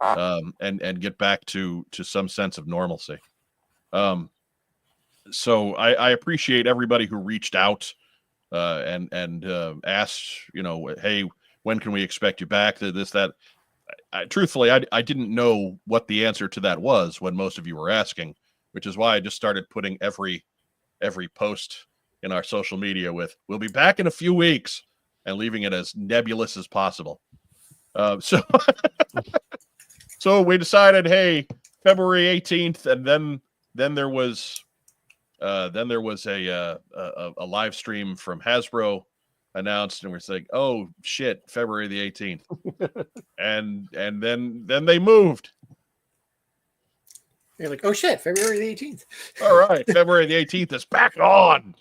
and get back to some sense of normalcy. So I appreciate everybody who reached out and asked, hey, when can we expect you back? This, that. Truthfully, I didn't know what the answer to that was when most of you were asking, which is why I just started putting every post in our social media with "we'll be back in a few weeks" and leaving it as nebulous as possible. So we decided, hey, February 18th, and then there was a live stream from Hasbro announced, and we're saying, oh shit, February the 18th, and then they moved. You're like, oh shit, February the 18th. All right, February the 18th is back on.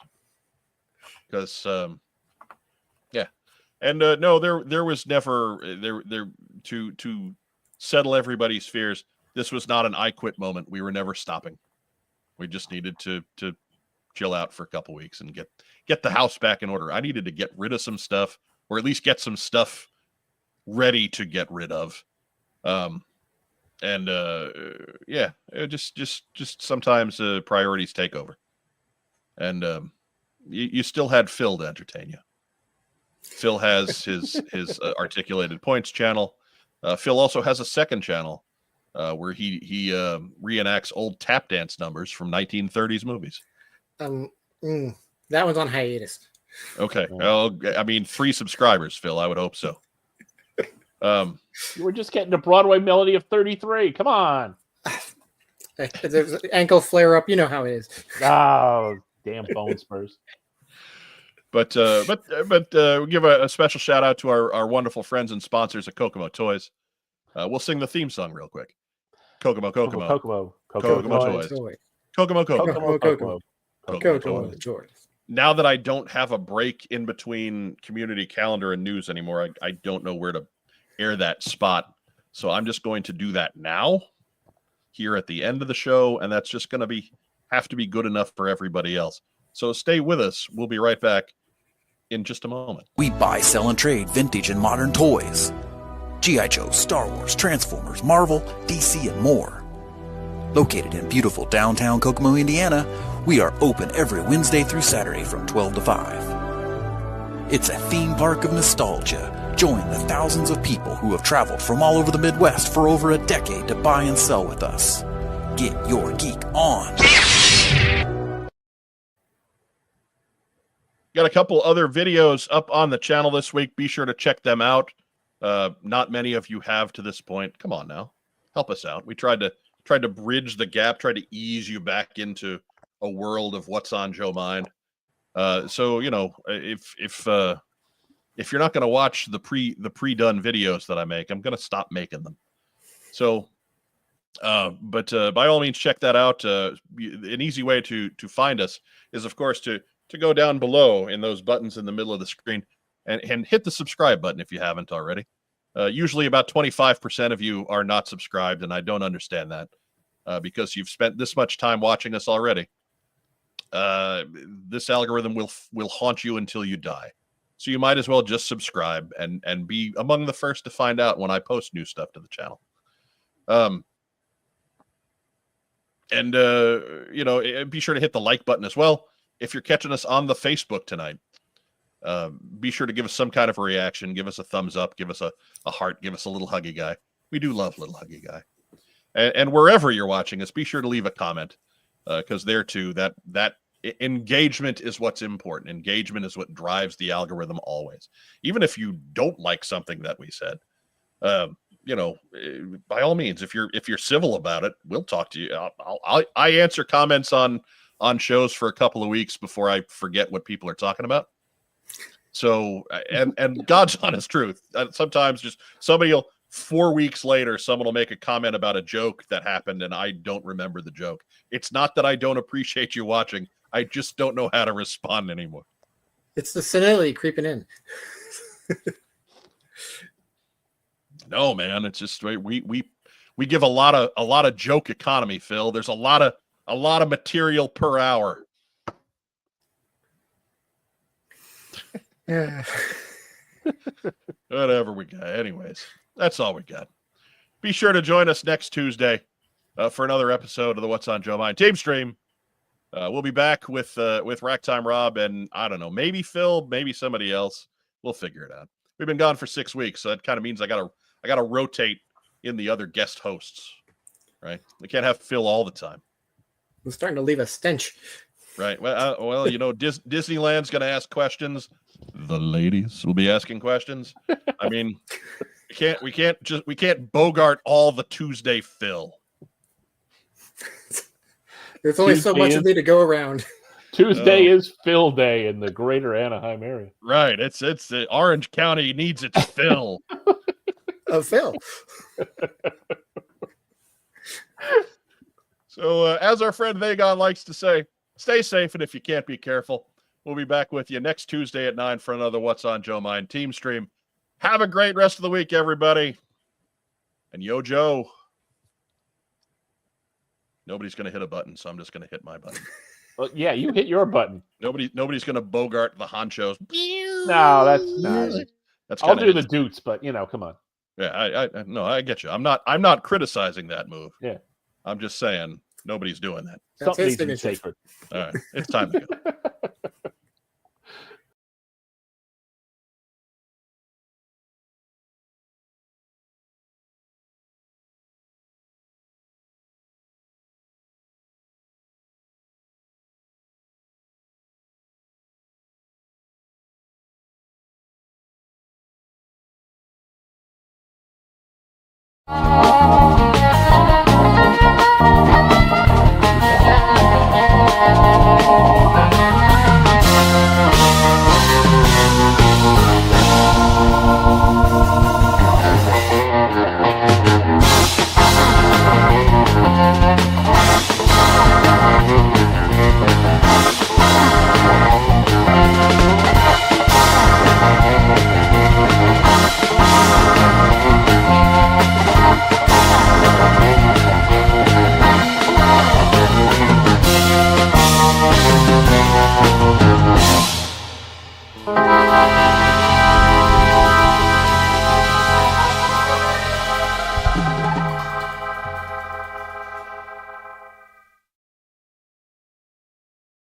Because yeah, and no, there was never there to settle everybody's fears. This was not an I quit moment. We were never stopping. We just needed to chill out for a couple weeks and get the house back in order. I needed to get rid of some stuff, or at least get some stuff ready to get rid of. Yeah, just sometimes priorities take over. And you still had Phil to entertain you. Phil has his articulated points channel. Phil also has a second channel where he reenacts old tap dance numbers from 1930s movies. That one's on hiatus. Okay. Well, I mean, 3 subscribers, Phil. I would hope so. You were just getting the Broadway melody of 33. Come on. There's an ankle flare up. You know how it is. Oh, damn bone spurs. But we give a special shout out to our wonderful friends and sponsors at Kokomo Toys. We'll sing the theme song real quick. Kokomo. Kokomo Toys. Kokomo. Kokomo Toys. Now that I don't have a break in between community calendar and news anymore, I don't know where to air that spot. So I'm just going to do that now here at the end of the show, and that's just going to have to be good enough for everybody else. So stay with us. We'll be right back in just a moment. We buy, sell, and trade vintage and modern toys. G.I. Joe, Star Wars, Transformers, Marvel, DC, and more. Located in beautiful downtown Kokomo, Indiana, we are open every Wednesday through Saturday from 12 to 5. It's a theme park of nostalgia. Join the thousands of people who have traveled from all over the Midwest for over a decade to buy and sell with us. Get your geek on. Got a couple other videos up on the channel this week. Be sure to check them out. Not many of you have to this point. Come on now. Help us out. We tried to bridge the gap, tried to ease you back into a world of what's on Joe Mind. So, you know, if you're not going to watch the pre-done videos that I make, I'm going to stop making them. So, but by all means, check that out. An easy way to find us is, of course, to go down below in those buttons in the middle of the screen and hit the subscribe button if you haven't already. Usually about 25% of you are not subscribed, and I don't understand that because you've spent this much time watching us already. This algorithm will haunt you until you die. So you might as well just subscribe and be among the first to find out when I post new stuff to the channel. You know, be sure to hit the like button as well. If you're catching us on the Facebook tonight, be sure to give us some kind of a reaction. Give us a thumbs up. Give us a heart. Give us a little huggy guy. We do love little huggy guy. And wherever you're watching us, be sure to leave a comment because there too, that engagement is what's important. Engagement is what drives the algorithm always. Even if you don't like something that we said, you know, by all means, if you're civil about it, we'll talk to you. I answer comments on shows for a couple of weeks before I forget what people are talking about. So, and God's honest truth, sometimes just 4 weeks later, someone will make a comment about a joke that happened and I don't remember the joke. It's not that I don't appreciate you watching. I just don't know how to respond anymore. It's the senility creeping in. No, man, it's just we give a lot of joke economy, Phil. There's a lot of material per hour. Yeah. Whatever we got. Anyways, that's all we got. Be sure to join us next Tuesday for another episode of the What's on Joe Mind team stream. We'll be back with Racktime Rob and I don't know, maybe Phil, maybe somebody else. We'll figure it out. We've been gone for 6 weeks, so that kind of means I gotta rotate in the other guest hosts. Right? We can't have Phil all the time. I'm starting to leave a stench. Right. Well, you know, Disneyland's going to ask questions. The ladies will be asking questions. I mean, we can't bogart all the Tuesday Phil. There's only so much of me to go around. Tuesday is Phil Day in the greater Anaheim area. Right. It's Orange County needs its Phil. Phil. So as our friend Vagon likes to say, stay safe, and if you can't be careful, we'll be back with you next Tuesday at 9 for another What's on Joe Mind team stream. Have a great rest of the week, everybody. And yo, Joe. Nobody's going to hit a button, so I'm just going to hit my button. Well, yeah, you hit your button. Nobody's going to bogart the honchos. No, that's not. That's I'll do the doots, but you know, come on. Yeah, I get you. I'm not criticizing that move. Yeah, I'm just saying nobody's doing that. Something needs to be sacred. All right, it's time to go. Oh